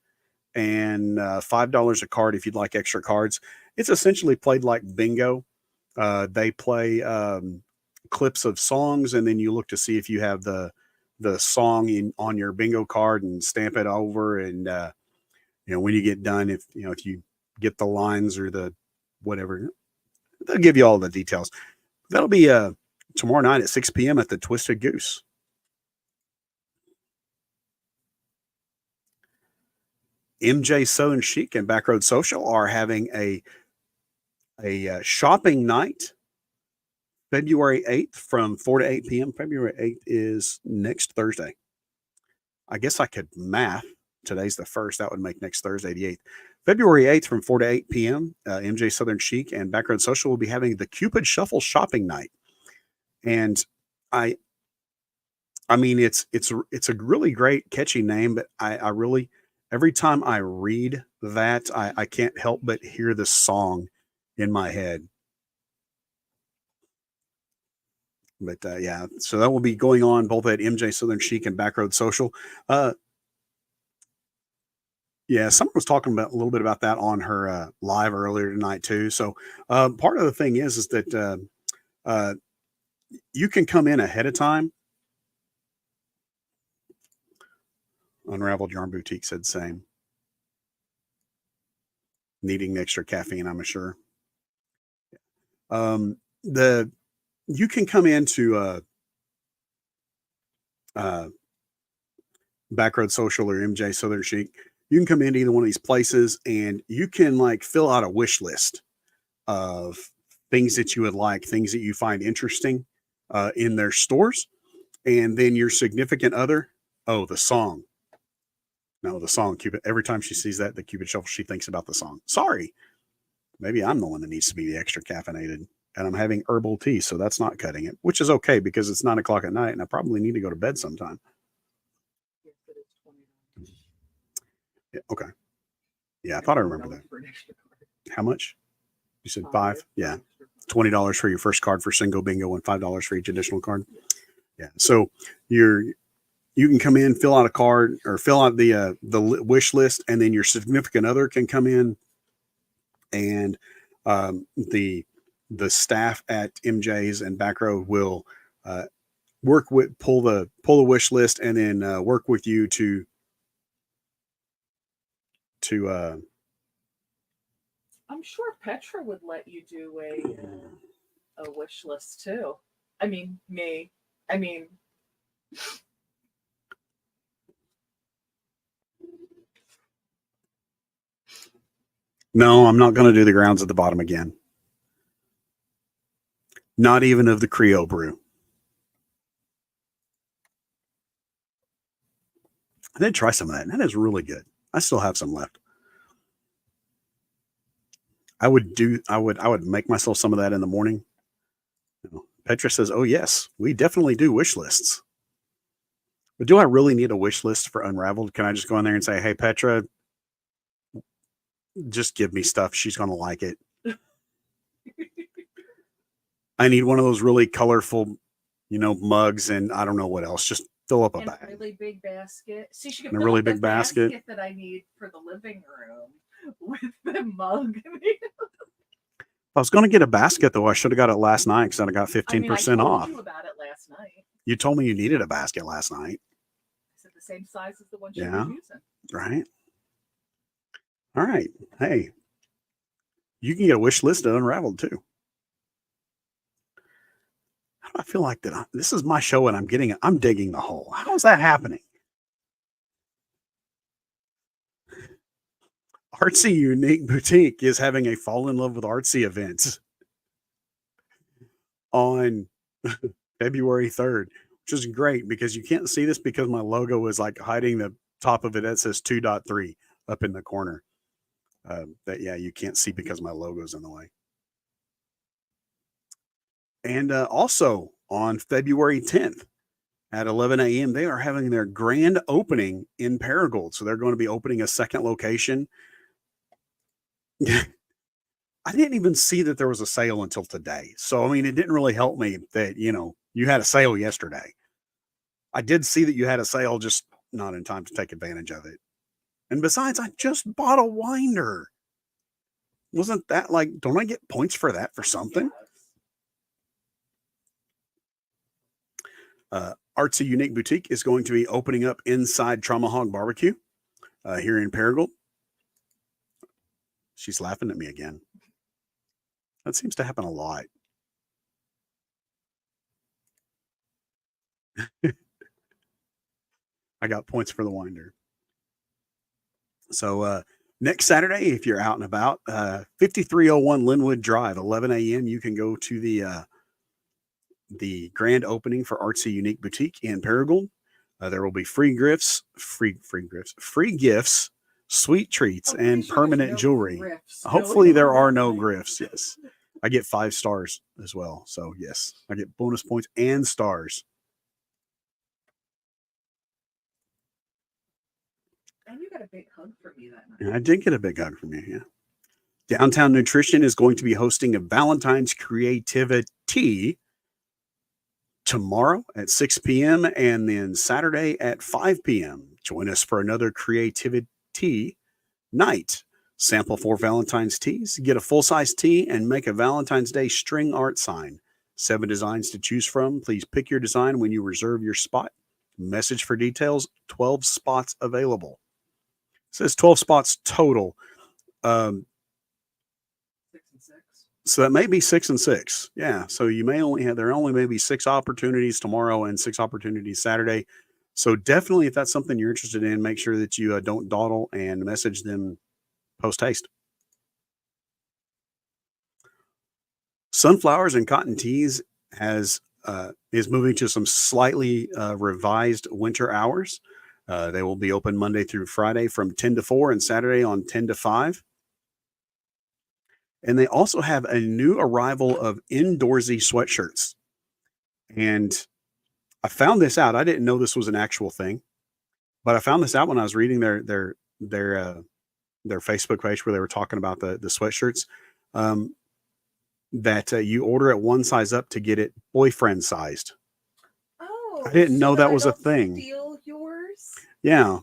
and $5 a card if you'd like extra cards. It's essentially played like bingo. They play clips of songs, and then you look to see if you have the song on your bingo card and stamp it over. And when you get done, if you get the lines or the whatever, they'll give you all the details. That'll be tomorrow night at 6 p.m. at the Twisted Goose. MJ Southern Chic and Backroad Social are having a shopping night February 8th from 4 to 8 p.m. February 8th is next Thursday. I guess I could math. Today's the 1st. That would make next Thursday the 8th. February 8th from 4 to 8 p.m. MJ Southern Chic and Backroad Social will be having the Cupid Shuffle shopping night. And I mean, it's a really great, catchy name, but I really, every time I read that, I can't help but hear the song in my head. But yeah, so that will be going on both at MJ Southern Chic and Backroad Social. Yeah, someone was talking about a little bit about that on her live earlier tonight too. So part of the thing is that you can come in ahead of time. Unraveled Yarn Boutique said same. Needing extra caffeine, I'm sure. You can come into Backroad Social or MJ Southern Chic. You can come into either one of these places and you can like fill out a wish list of things that you would like, things that you find interesting in their stores. And then your significant other, the song. No, the song Cupid. Every time she sees that, the Cupid Shuffle, she thinks about the song. Sorry. Maybe I'm the one that needs to be the extra caffeinated. And I'm having herbal tea, so that's not cutting it, which is okay because it's 9 o'clock at night and I probably need to go to bed sometime. Yeah, okay. Yeah, I thought I remember that. How much? You said 5? Yeah. $20 for your first card for Singo Bingo and $5 for each additional card. Yeah. So you can come in, fill out a card or fill out the wish list, and then your significant other can come in, and the staff at MJ's and Backroad will pull the wish list and then work with you to I'm sure Petra would let you do a wish list too. I mean, me. I mean, No, I'm not going to do the grounds at the bottom again. Not even of the Creole brew. I did try some of that, and that is really good. I still have some left. I would make myself some of that in the morning. Petra says, "Oh yes, we definitely do wish lists." But do I really need a wish list for Unraveled? Can I just go in there and say, "Hey Petra, just give me stuff. She's going to like it." I need one of those really colorful, mugs, and I don't know what else. Just fill up a bag. Really big basket. See, she can And a fill really up the big basket that I need for the living room with the mug. I was going to get a basket though. I should have got it last night because I got 15% I told off. you about it last night. You told me you needed a basket last night. Is it the same size as the one she was using? Right. All right. Hey, you can get a wish list of Unraveled too. How do I feel like that? This is my show and I'm digging the hole. How is that happening? Artsy Unique Boutique is having a Fall in Love with Artsy event on February 3rd, which is great because you can't see this because my logo is like hiding the top of it. That says 2.3 up in the corner. You can't see because my logo's in the way. And also on February 10th at 11 a.m., they are having their grand opening in Paragould. So they're going to be opening a second location. I didn't even see that there was a sale until today. So, I mean, it didn't really help me that, you had a sale yesterday. I did see that you had a sale, just not in time to take advantage of it. And besides, I just bought a winder. Wasn't that don't I get points for that for something? Artsy Unique Boutique is going to be opening up inside Traumahawk Barbecue here in Paragould. She's laughing at me again. That seems to happen a lot. I got points for the winder. So next Saturday, if you're out and about, 5301 Linwood Drive, 11 a.m., you can go to the grand opening for Artsy Unique Boutique in Paragould. There will be free gifts, sweet treats, and permanent jewelry. Grifts. Hopefully there are no grifts. Yes. I get 5 stars as well. So yes, I get bonus points and stars. And you got a big hug from me that night. I did get a big hug from you, yeah. Downtown Nutrition is going to be hosting a Valentine's Creativity tomorrow at 6 p.m. and then Saturday at 5 p.m. Join us for another Creativity night. Sample 4 Valentine's tees, get a full-size tee, and make a Valentine's Day string art sign. 7 designs to choose from. Please pick your design when you reserve your spot. Message for details, 12 spots available. It says 12 spots total. 6 and 6. So that may be 6 and 6. Yeah. So there are only maybe 6 opportunities tomorrow and 6 opportunities Saturday. So definitely, if that's something you're interested in, make sure that you don't dawdle and message them post haste. Sunflowers and Cotton Teas is moving to some slightly revised winter hours. They will be open Monday through Friday from 10 to 4 and Saturday on 10 to 5. And they also have a new arrival of indoorsy sweatshirts. And I found this out. I didn't know this was an actual thing, but I found this out when I was reading their Facebook page where they were talking about the sweatshirts. That you order it one size up to get it boyfriend sized. Oh, I didn't know that was a thing. Steal yours? Yeah.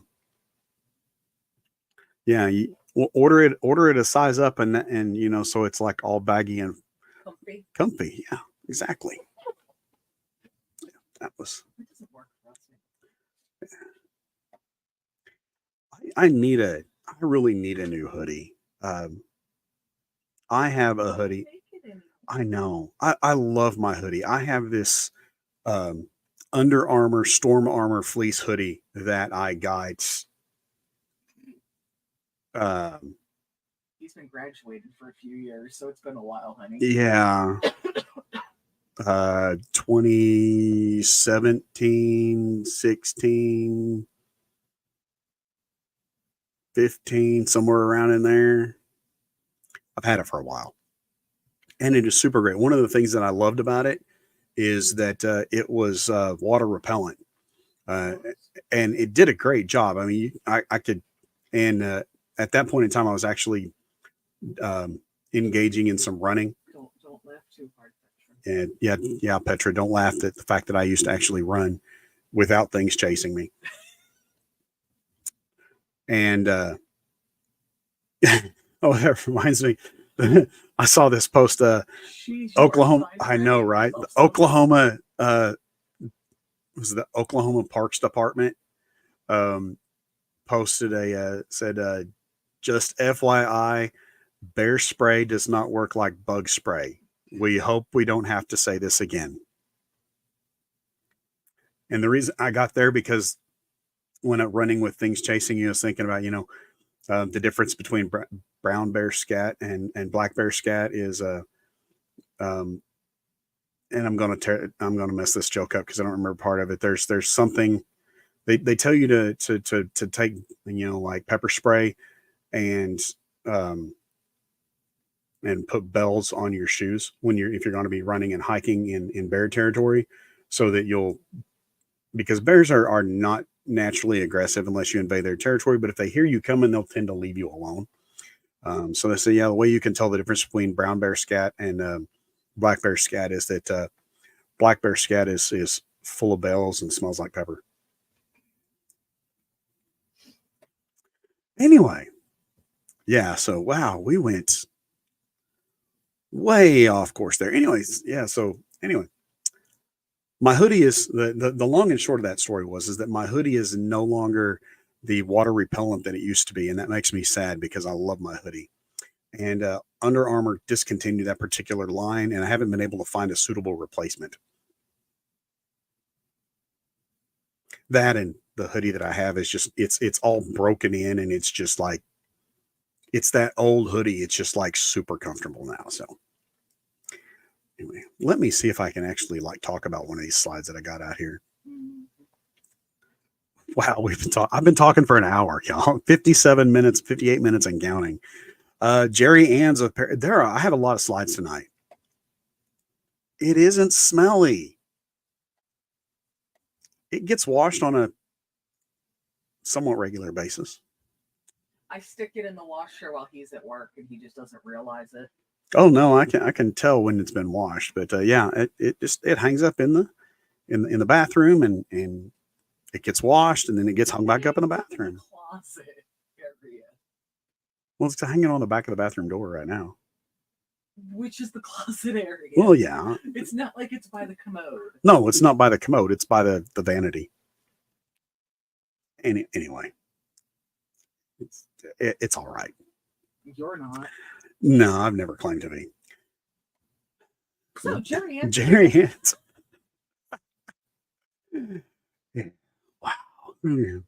Yeah. You order it a size up and so it's like all baggy and comfy. Yeah, exactly. Yeah, that doesn't work for us. I really need a new hoodie. I have a Don't hoodie. make it anymore. I know. I love my hoodie. I have this um, Under Armour Storm Armor fleece hoodie that I got. Um, He's been graduated for a few years, so it's been a while, honey. yeah. 2017, 16, 15, somewhere around in there. I've had it for a while. And it is super great. One of the things that I loved about it is that it was water repellent. And it did a great job. I mean, I could, and at that point in time, I was actually engaging in some running. Don't laugh too hard, Petra. And yeah, Petra, don't laugh at the fact that I used to actually run without things chasing me. And oh, that reminds me. I saw this post. Jeez, you are Oklahoma. I sidetracking know, right? yourself The so much. Oklahoma was the Oklahoma Parks Department posted a said just FYI, bear spray does not work like bug spray. We hope we don't have to say this again. And the reason I got there because when I'm running with things chasing you, I was thinking about the difference between brown bear scat and black bear scat is and I'm gonna mess this joke up because I don't remember part of it. There's something they tell you to take like pepper spray and put bells on your shoes if you're going to be running and hiking in bear territory, so that because bears are not naturally aggressive unless you invade their territory, but if they hear you coming, they'll tend to leave you alone. So they say, the way you can tell the difference between brown bear scat and black bear scat is that black bear scat is full of bells and smells like pepper. Anyway, yeah, so wow, we went way off course there. Anyways, yeah, so anyway, my hoodie is the long and short of that story is that my hoodie is no longer the water repellent that it used to be, and that makes me sad because I love my hoodie. And Under Armour discontinued that particular line, and I haven't been able to find a suitable replacement. That and the hoodie that I have is just it's all broken in, and it's just like it's that old hoodie. It's just like super comfortable now. So anyway, let me see if I can actually talk about one of these slides that I got out here. Wow, I've been talking for an hour, y'all. 57 minutes, 58 minutes and counting. Jerry Ann's I have a lot of slides tonight. It isn't smelly. It gets washed on a somewhat regular basis. I stick it in the washer while he's at work, and he just doesn't realize it. Oh no, I can tell when it's been washed, but it hangs up in the bathroom and it gets washed and then it gets hung back up in the bathroom. Closet area. Well, it's hanging on the back of the bathroom door right now. Which is the closet area. Well, yeah. It's not like it's by the commode. No, it's not by the commode. It's by the vanity. Anyway, it's all right. You're not. No, I've never claimed to be. So Jerry Ann's. Jerry Ann's. Wow.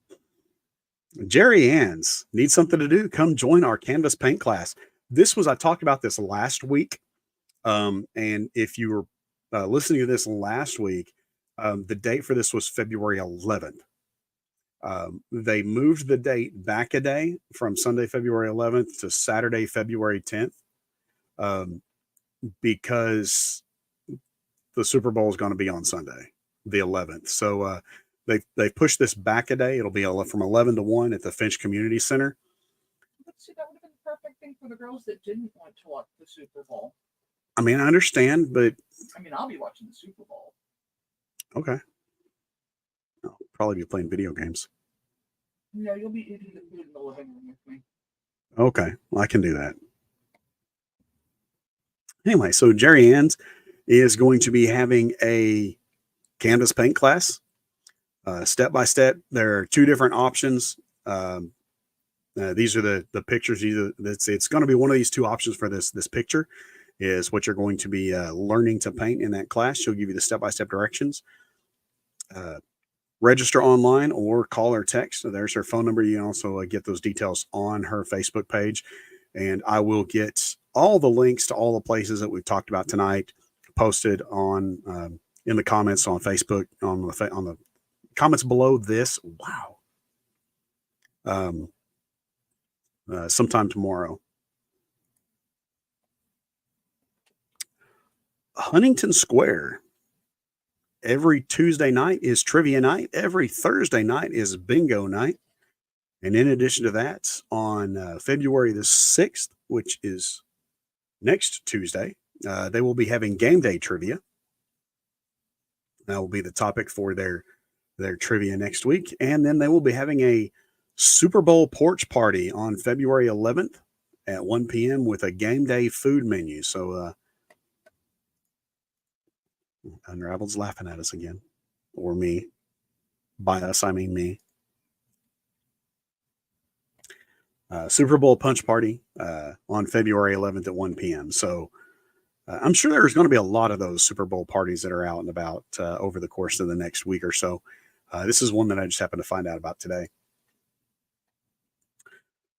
Jerry Ann's needs something to do. Come join our canvas paint class. I talked about this last week. And if you were listening to this last week, the date for this was February 11th. They moved the date back a day from Sunday, February 11th to Saturday, February 10th, because the Super Bowl is going to be on Sunday, the 11th. So they pushed this back a day. It'll be from 11 to 1 at the Finch Community Center. But see, that would have been the perfect thing for the girls that didn't want to watch the Super Bowl. I mean, I understand, but I'll be watching the Super Bowl. Okay. I'll probably be playing video games. No, you'll be eating the food in the living room with me. Okay, well, I can do that. Anyway, so Jerry Ann's is going to be having a canvas paint class. Step by step, there are two different options. These are the pictures. It's going to be one of these two options for this picture is what you're going to be learning to paint in that class. She'll give you the step-by-step directions. Register online or call or text. So there's her phone number. You can also get those details on her Facebook page. And I will get all the links to all the places that we've talked about tonight posted on in the comments on Facebook, on the comments below this. Wow. Sometime tomorrow. Huntington Square. Every Tuesday night is trivia night. Every Thursday night is bingo night. And in addition to that, on February the 6th, which is next Tuesday, they will be having game day trivia. That will be the topic for their trivia next week. And then they will be having a Super Bowl porch party on February 11th at 1 p.m. with a game day food menu. So Unraveled's laughing at us again, or me. By us, I mean me. Super Bowl punch party on February 11th at 1 p.m. So I'm sure there's going to be a lot of those Super Bowl parties that are out and about over the course of the next week or so. This is one that I just happened to find out about today.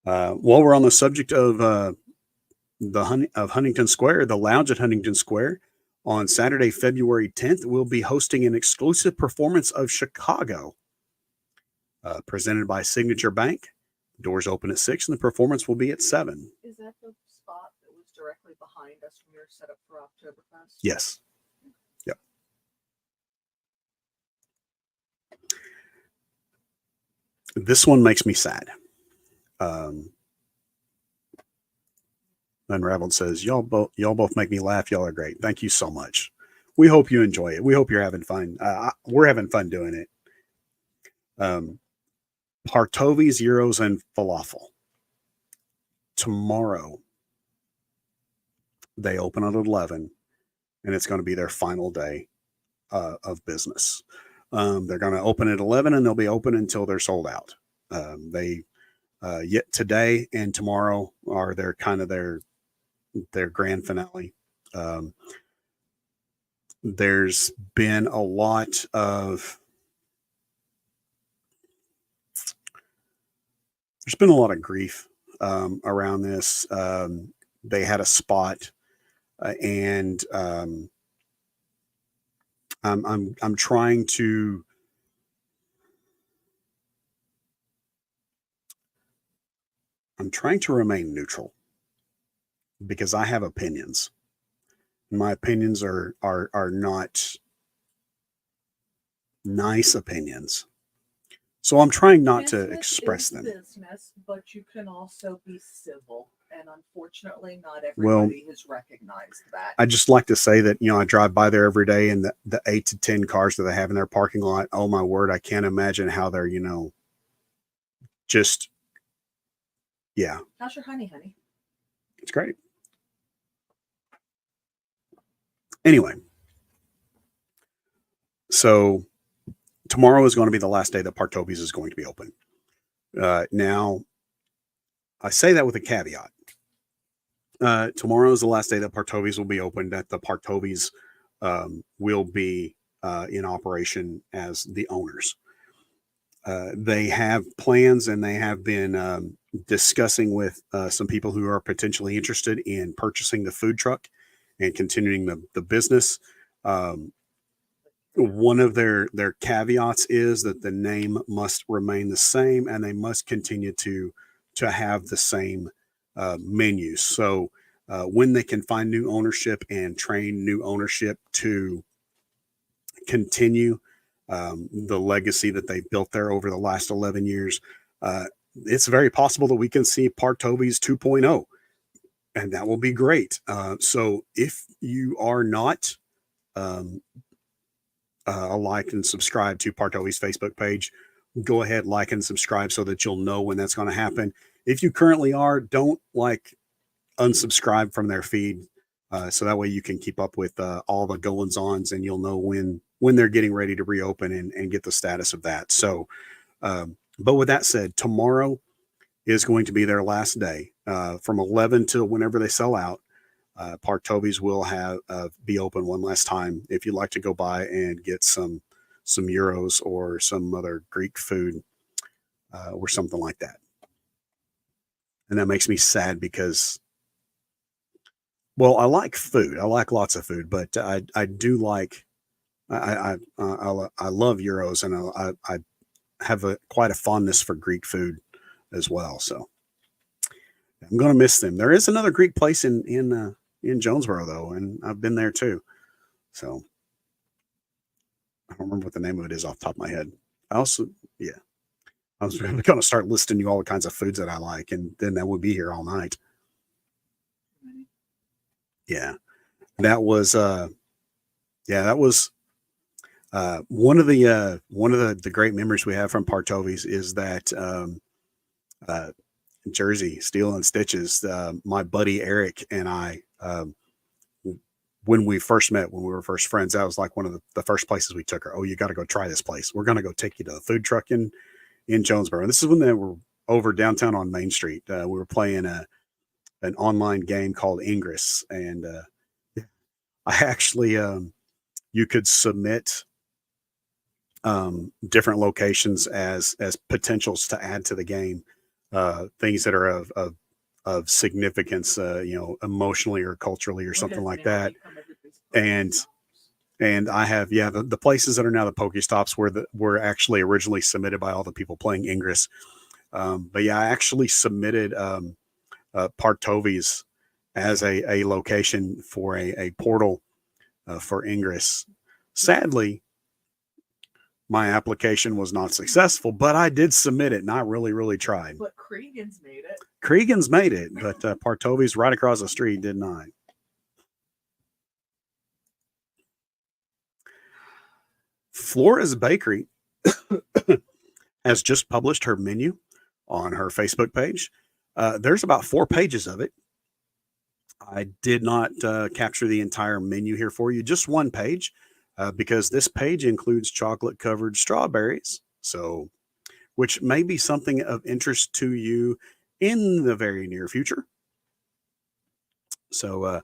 While we're on the subject of Huntington Square, the Lounge at Huntington Square on Saturday, February 10th, will be hosting an exclusive performance of Chicago, presented by Signature Bank. Doors open at 6, and the performance will be at 7. Is that the spot that was directly behind us when we were set up for Oktoberfest? Yes. Yep. This one makes me sad. Unraveled says, y'all both make me laugh. Y'all are great. Thank you so much. We hope you enjoy it. We hope you're having fun. We're having fun doing it. Partovi's Gyros and Falafel. Tomorrow, they open at 11, and it's going to be their final day of business. They're going to open at 11, and they'll be open until they're sold out. Yet today and tomorrow are their grand finale. There's been a lot of grief around this. They had a spot, and I'm trying to remain neutral because I have opinions. My opinions are not nice opinions. So I'm trying not to express them. Business, but you can also be civil. And unfortunately, not everybody has recognized that. I just like to say that, I drive by there every day, and the 8 to 10 cars that they have in their parking lot, oh my word, I can't imagine how they're, just, yeah. How's your honey? It's great. Anyway, so tomorrow is going to be the last day that Partovi's is going to be open. Now, I say that with a caveat. Tomorrow is the last day that Partovi's will be open, that the Partovi's will be in operation as the owners. They have plans, and they have been discussing with some people who are potentially interested in purchasing the food truck and continuing the business. One of their caveats is that the name must remain the same, and they must continue to have the same menus. So when they can find new ownership and train new ownership to continue the legacy that they've built there over the last 11 years, it's very possible that we can see Partovi's 2.0, and that will be great. So if you are not like and subscribe to Partovi's Facebook page, go ahead, like and subscribe so that you'll know when that's going to happen. If you currently are, don't unsubscribe from their feed. So that way you can keep up with all the goings-ons, and you'll know when they're getting ready to reopen and get the status of that. So, but with that said, tomorrow is going to be their last day from 11 to whenever they sell out. Partovi's will have be open one last time if you'd like to go by and get some gyros or some other Greek food or something like that. And that makes me sad because, well, I like food. I like lots of food, but I do like I love gyros, and I have quite a fondness for Greek food as well. So I'm going to miss them. There is another Greek place in Jonesboro though, and I've been there too. So I don't remember what the name of it is off the top of my head. I also, yeah, I was going to start listing you all the kinds of foods that I like, and then that would be here all night. Yeah, that was one of the great memories we have from Partovi's is that Jersey Steel and Stitches. My buddy Eric and I, when we first met, when we were first friends, that was like one of the first places we took her. Oh, you got to go try this place. We're going to go take you to the food truck in Jonesboro. And this is when they were over downtown on Main Street. We were playing an online game called Ingress, and I actually you could submit different locations as potentials to add to the game, things that are of significance, emotionally or culturally or something like that. And I have, the places that are now the Pokestops were actually originally submitted by all the people playing Ingress. But yeah, I actually submitted Partovi's as a location for a portal for Ingress. Sadly, my application was not successful, but I did submit it, and I really tried. But Cregan's made it. Cregan's made it, but Partovi's right across the street did not. Flora's Bakery has just published her menu on her Facebook page. There's about 4 pages of it. I did not capture the entire menu here for you, just one page, because this page includes chocolate covered strawberries. So, which may be something of interest to you in the very near future. So,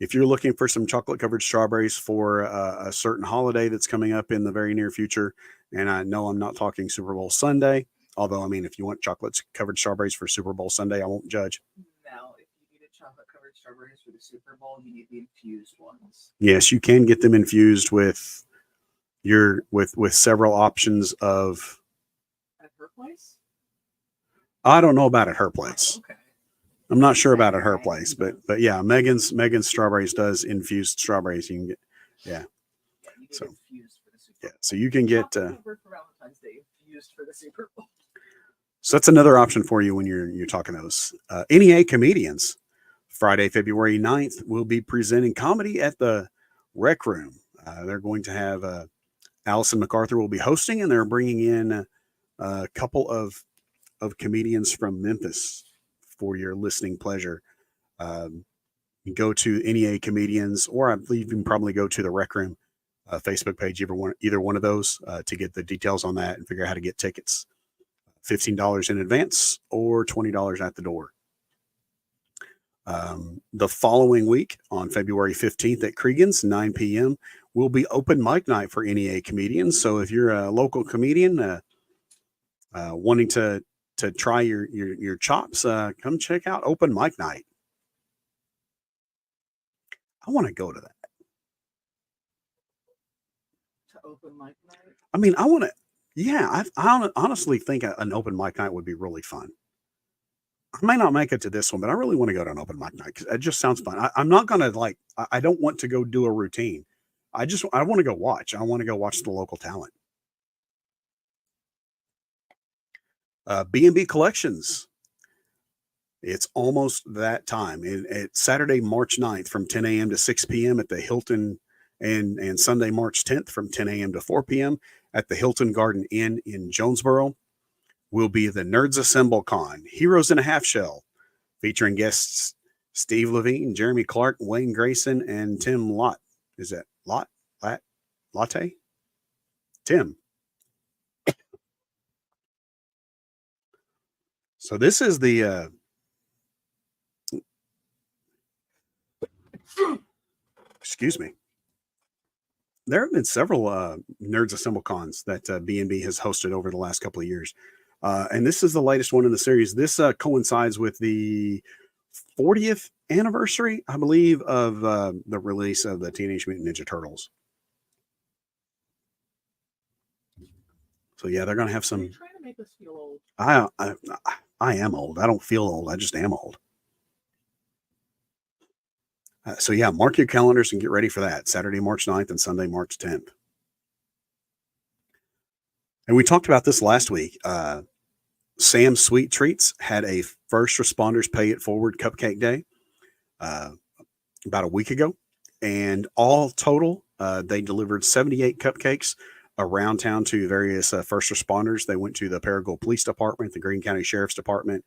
if you're looking for some chocolate covered strawberries for a certain holiday that's coming up in the very near future, and I know I'm not talking Super Bowl Sunday, although, I mean, if you want chocolate covered strawberries for Super Bowl Sunday, I won't judge. No, if you needed chocolate covered strawberries for the Super Bowl, you need the infused ones. Yes, you can get them infused with with several options of. At her place? I don't know about at her place. Oh, okay. I'm not sure about at her place, but yeah, Megan's Strawberries does infused strawberries. You can get, yeah. You get So infused for the Super Bowl. yeah, so you can get For Valentine's Day, infused for the Super Bowl. So that's another option for you when you're talking those. NEA Comedians, Friday, February 9th, will be presenting comedy at the Rec Room. They're going to have Allison MacArthur will be hosting, and they're bringing in a couple of comedians from Memphis for your listening pleasure. You go to NEA Comedians, or I believe you can probably go to the Rec Room Facebook page, either one of those, to get the details on that and figure out how to get tickets. $15 in advance or $20 at the door. The following week, on February 15th at Cregan's, 9 p.m., will be open mic night for NEA Comedians. So if you're a local comedian wanting to try your chops, come check out open mic night. I want to go to that. To open mic night? I mean, I want to. Yeah, I honestly think an open mic night would be really fun. I may not make it to this one, but I really want to go to an open mic night because it just sounds fun. I'm not going to I don't want to go do a routine. I want to go watch. I want to go watch the local talent. B&B Collections. It's almost that time. It's Saturday, March 9th from 10 a.m. to 6 p.m. at the Hilton, and Sunday, March 10th from 10 a.m. to 4 p.m. at the Hilton Garden Inn in Jonesboro. Will be the Nerds Assemble Con, Heroes in a Half Shell, featuring guests Steve Levine, Jeremy Clark, Wayne Grayson, and Tim Lott. Is that Latte? Tim. So this is the excuse me. There have been several Nerds Assemble cons that B&B has hosted over the last couple of years. And this is the latest one in the series. This coincides with the 40th anniversary, I believe, of the release of the Teenage Mutant Ninja Turtles. So yeah, they're going to have some. Are you trying to make us feel old? I am old. I don't feel old. I just am old. So yeah, mark your calendars and get ready for that. Saturday, March 9th and Sunday, March 10th. And we talked about this last week. Sam's Sweet Treats had a First Responders Pay It Forward Cupcake Day about a week ago. And all total, they delivered 78 cupcakes around town to various first responders. They went to the Paragould Police Department, the Greene County Sheriff's Department,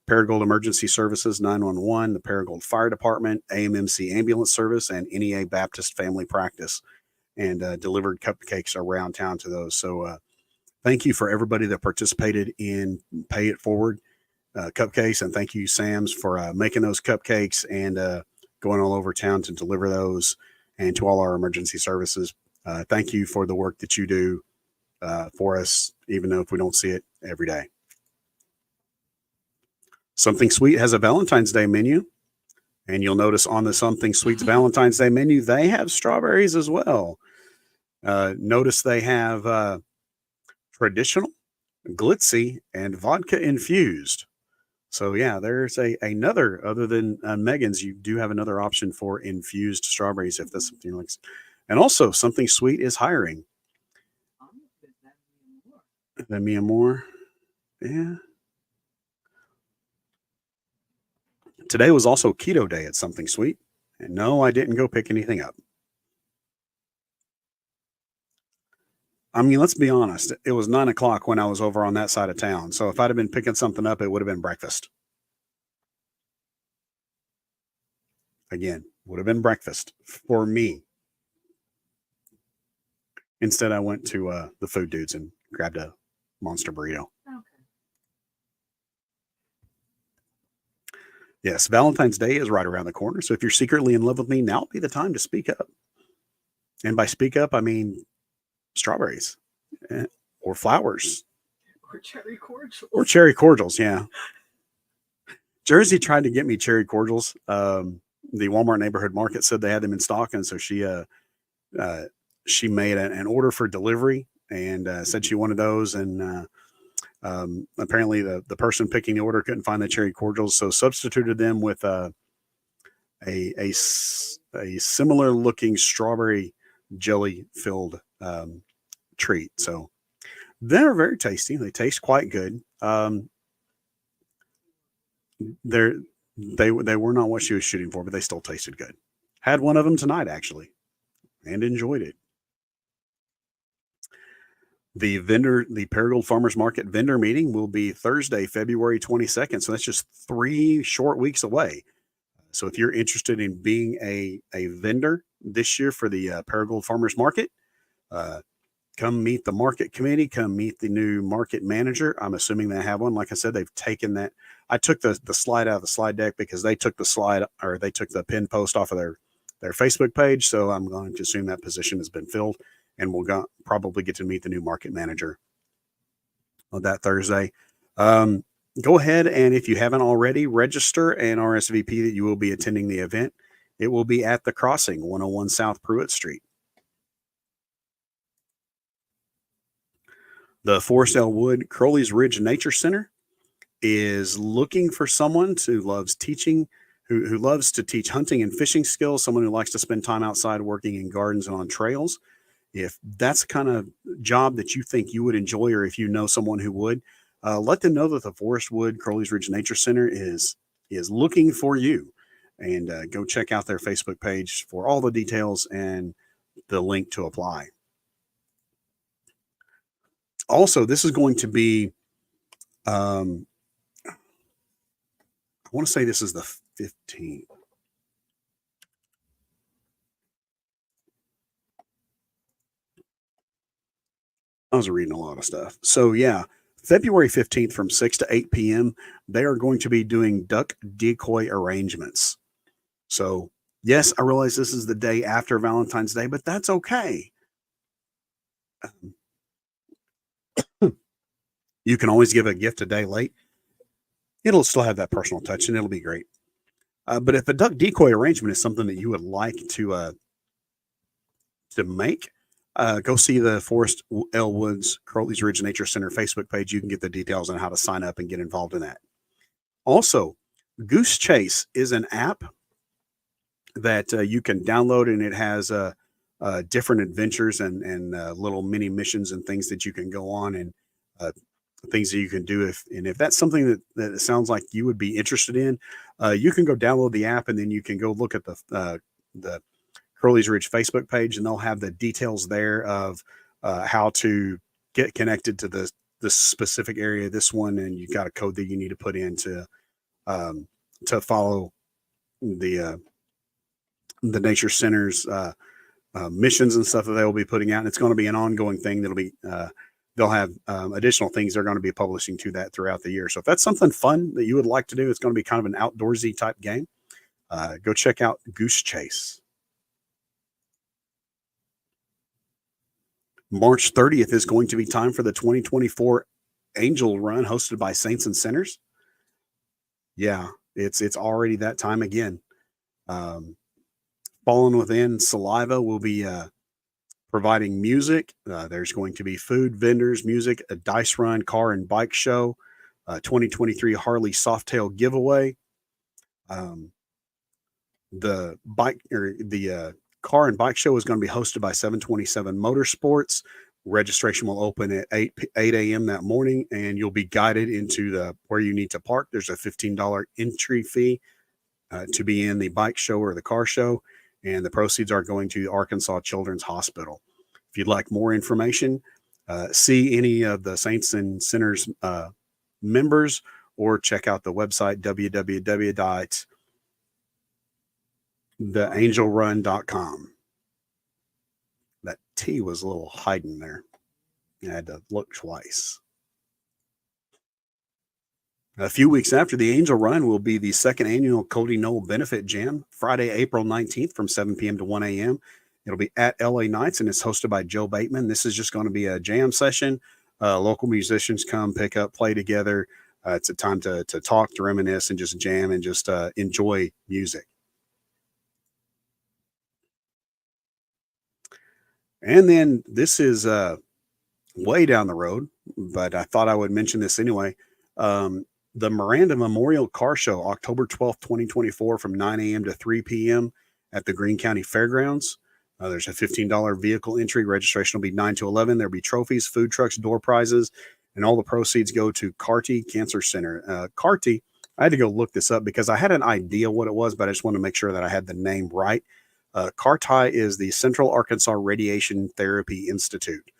Paragould Emergency Services 911, the Paragould Fire Department, AMMC Ambulance Service, and NEA Baptist Family Practice, and delivered cupcakes around town to those. So thank you for everybody that participated in Pay It Forward cupcakes, and thank you, Sam's, for making those cupcakes and going all over town to deliver those, and to all our emergency services. Thank you for the work that you do for us, even though if we don't see it every day. Something Sweet has a Valentine's Day menu, and you'll notice on the Something Sweet's Valentine's Day menu, they have strawberries as well. Notice they have traditional, glitzy, and vodka infused. So yeah, there's another, other than Megan's, you do have another option for infused strawberries if that's something you like. And also, Something Sweet is hiring. The Mia Moore. Yeah. Today was also Keto Day at Something Sweet. And no, I didn't go pick anything up. I mean, let's be honest. It was 9 o'clock when I was over on that side of town. So if I'd have been picking something up, it would have been breakfast. Again, would have been breakfast for me. Instead, I went to the Food Dudes and grabbed a monster burrito. Okay. Yes, Valentine's Day is right around the corner. So if you're secretly in love with me, now would be the time to speak up. And by speak up, I mean strawberries or flowers. Or cherry cordials. Or cherry cordials, yeah. Jersey tried to get me cherry cordials. The Walmart Neighborhood Market said they had them in stock, and so she made an order for delivery and said she wanted those. And apparently the person picking the order couldn't find the cherry cordials, so substituted them with a similar looking strawberry jelly filled treat. So they're very tasty. They taste quite good. They were not what she was shooting for, but they still tasted good. Had one of them tonight, actually, and enjoyed it. The Paragould Farmers Market vendor meeting will be Thursday, February 22nd. So that's just 3 short weeks away. So if you're interested in being a vendor this year for the Paragould Farmers Market, come meet the market committee, come meet the new market manager. I'm assuming they have one. Like I said, they've taken that. I took the slide out of the slide deck because they took the pin post off of their Facebook page. So I'm going to assume that position has been filled, and we'll probably get to meet the new market manager on that Thursday. Go ahead, and if you haven't already, register and RSVP that you will be attending the event. It will be at The Crossing, 101 South Pruitt Street. The Forest Elwood Crowley's Ridge Nature Center is looking for someone who loves teaching, who loves to teach hunting and fishing skills, someone who likes to spend time outside working in gardens and on trails. If that's the kind of job that you think you would enjoy, or if you know someone who would, let them know that the Forest Wood Crowley's Ridge Nature Center is looking for you. And go check out their Facebook page for all the details and the link to apply. Also, this is going to be, I want to say this is the 15th. I was reading a lot of stuff. So yeah, February 15th from 6 to 8 p.m., they are going to be doing duck decoy arrangements. So, yes, I realize this is the day after Valentine's Day, but that's okay. You can always give a gift a day late. It'll still have that personal touch and it'll be great. But if a duck decoy arrangement is something that you would like to make, go see the Forest L. Woods Crowley's Ridge Nature Center Facebook page. You can get the details on how to sign up and get involved in that. Also, Goose Chase is an app that you can download, and it has different adventures and little mini missions and things that you can go on, and things that you can do. If that's something that sounds like you would be interested in, you can go download the app, and then you can go look at the Crowley's Ridge Facebook page, and they'll have the details there of how to get connected to the specific area of this one, and you've got a code that you need to put in to follow the Nature Center's missions and stuff that they will be putting out. And it's going to be an ongoing thing. That'll be they'll have additional things they're going to be publishing to that throughout the year. So if that's something fun that you would like to do, it's going to be kind of an outdoorsy type game. Go check out Goose Chase. March 30th is going to be time for the 2024 Angel Run hosted by Saints and Sinners. Yeah, it's already that time again. Fallen Within Saliva will be providing music. There's going to be food, vendors, music, a dice run, car and bike show, 2023 Harley Softail giveaway. The car and bike show is going to be hosted by 727 Motorsports. Registration will open at 8 a.m. that morning, and you'll be guided into where you need to park. There's a $15 entry fee to be in the bike show or the car show, and the proceeds are going to Arkansas Children's Hospital. If you'd like more information, see any of the Saints and Sinners members, or check out the website www.theangelrun.com. That T was a little hiding there. I had to look twice. A few weeks after the Angel Run will be the second annual Cody Knoll Benefit Jam, Friday, April 19th from 7 p.m. to 1 a.m. It'll be at LA Nights, and it's hosted by Joe Bateman. This is just going to be a jam session. Local musicians come, pick up, play together. It's a time to talk, to reminisce, and just jam and just enjoy music. And then this is way down the road, but I thought I would mention this anyway. The Miranda Memorial Car Show, October 12th, 2024, from 9 a.m. to 3 p.m. at the Greene County Fairgrounds. There's a $15 vehicle entry. Registration will be 9 to 11. There'll be trophies, food trucks, door prizes, and all the proceeds go to Carty Cancer Center. Carty, I had to go look this up because I had an idea what it was, but I just wanted to make sure that I had the name right. CARTI is the Central Arkansas Radiation Therapy Institute.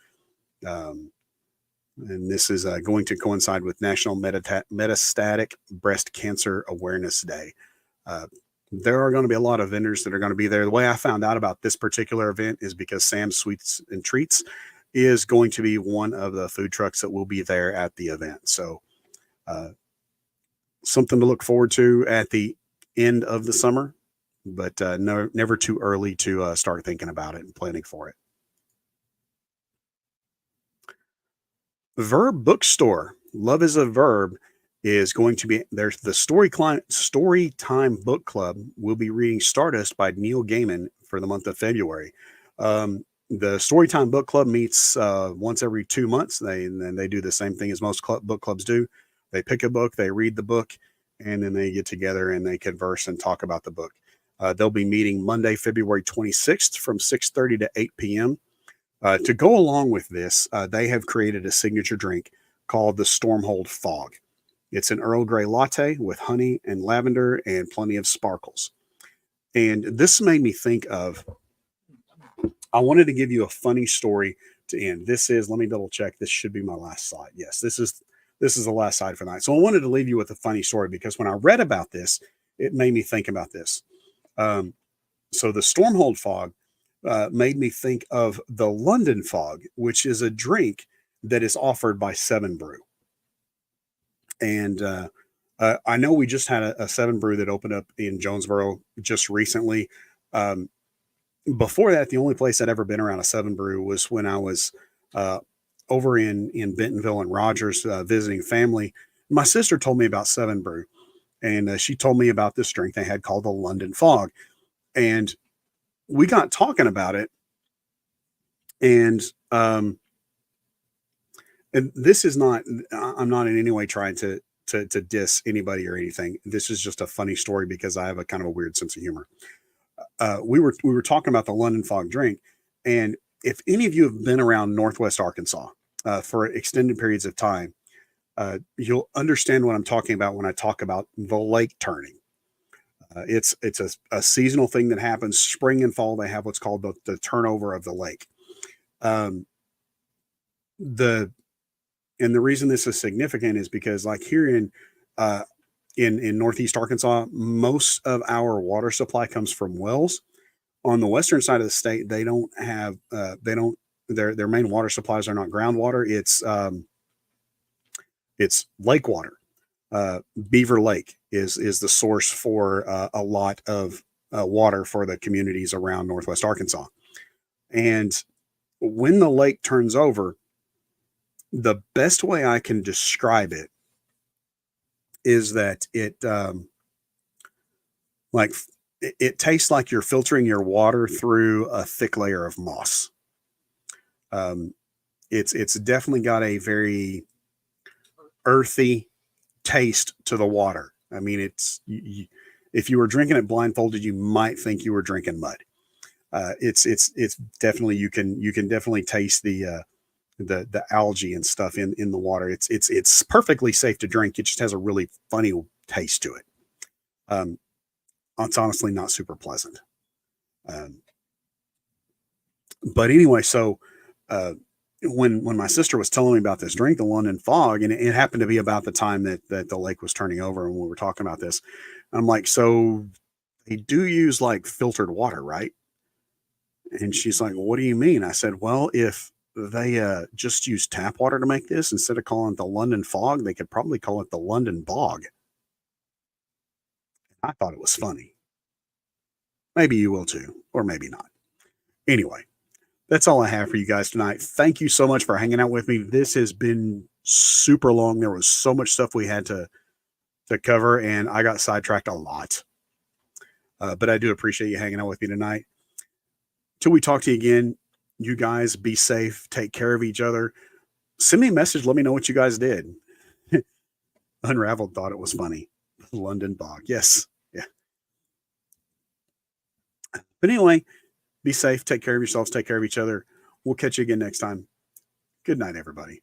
And this is going to coincide with National Metastatic Breast Cancer Awareness Day. There are going to be a lot of vendors that are going to be there. The way I found out about this particular event is because Sam's Sweets and Treats is going to be one of the food trucks that will be there at the event. So something to look forward to at the end of the summer, but never too early to start thinking about it and planning for it. Verb Bookstore, Love is a Verb, is going to be there's the Storytime Book Club will be reading Stardust by Neil Gaiman for the month of February. The Storytime Book Club meets once every 2 months. They do the same thing as most book clubs do. They pick a book, they read the book, and then they get together and they converse and talk about the book. They'll be meeting Monday, February 26th from 6:30 to 8 p.m. To go along with this, they have created a signature drink called the Stormhold Fog. It's an Earl Grey latte with honey and lavender and plenty of sparkles. And this made me think of, I wanted to give you a funny story to end. This is, let me double check. This should be my last slide. Yes, this is the last slide for the night. So I wanted to leave you with a funny story because when I read about this, it made me think about this. So the Stormhold Fog made me think of the London Fog, which is a drink that is offered by Seven Brew. And I know we just had a Seven Brew that opened up in Jonesboro just recently. Um, Before that, the only place I'd ever been around a Seven Brew was when I was uh, over in Bentonville and Rogers visiting family. My sister told me about Seven Brew, and she told me about this drink they had called the London Fog. And we got talking about it, and this is not, I'm not in any way trying to diss anybody or anything. This is just a funny story because I have a kind of a weird sense of humor. We were talking about the London Fog drink, and if any of you have been around Northwest Arkansas for extended periods of time, you'll understand what I'm talking about when I talk about the lake turning. It's a seasonal thing that happens spring and fall. They have what's called the turnover of the lake. Um, the and the reason this is significant is because, like here uh, in Northeast Arkansas, most of our water supply comes from wells. On the western side of the state, they don't have they don't their main water supplies are not groundwater. It's lake water. Beaver Lake is the source for a lot of water for the communities around Northwest Arkansas. And when the lake turns over, the best way I can describe it is that like it tastes like you're filtering your water through a thick layer of moss. Um, it's definitely got a very earthy taste to the water. I mean, if you were drinking it blindfolded, you might think you were drinking mud. It's definitely, you can definitely taste the algae and stuff in the water. It's perfectly safe to drink. It just has a really funny taste to it. Um, it's honestly not super pleasant. Um, but anyway, so uh, when my sister was telling me about this drink, the London Fog, and it happened to be about the time that the lake was turning over, and we were talking about this, I'm like, so they do use like filtered water, right? And she's like, well, what do you mean? I said, well, if they just use tap water to make this instead of calling it the London Fog, they could probably call it the London Bog. I thought it was funny. Maybe you will too, or maybe not. Anyway, that's all I have for you guys tonight. Thank you so much for hanging out with me. This has been super long. There was so much stuff we had to cover, and I got sidetracked a lot. But I do appreciate you hanging out with me tonight. Till we talk to you again, you guys be safe. Take care of each other. Send me a message. Let me know what you guys did. Unraveled thought it was funny. London Bog. Yes. Yeah. But anyway, be safe. Take care of yourselves. Take care of each other. We'll catch you again next time. Good night, everybody.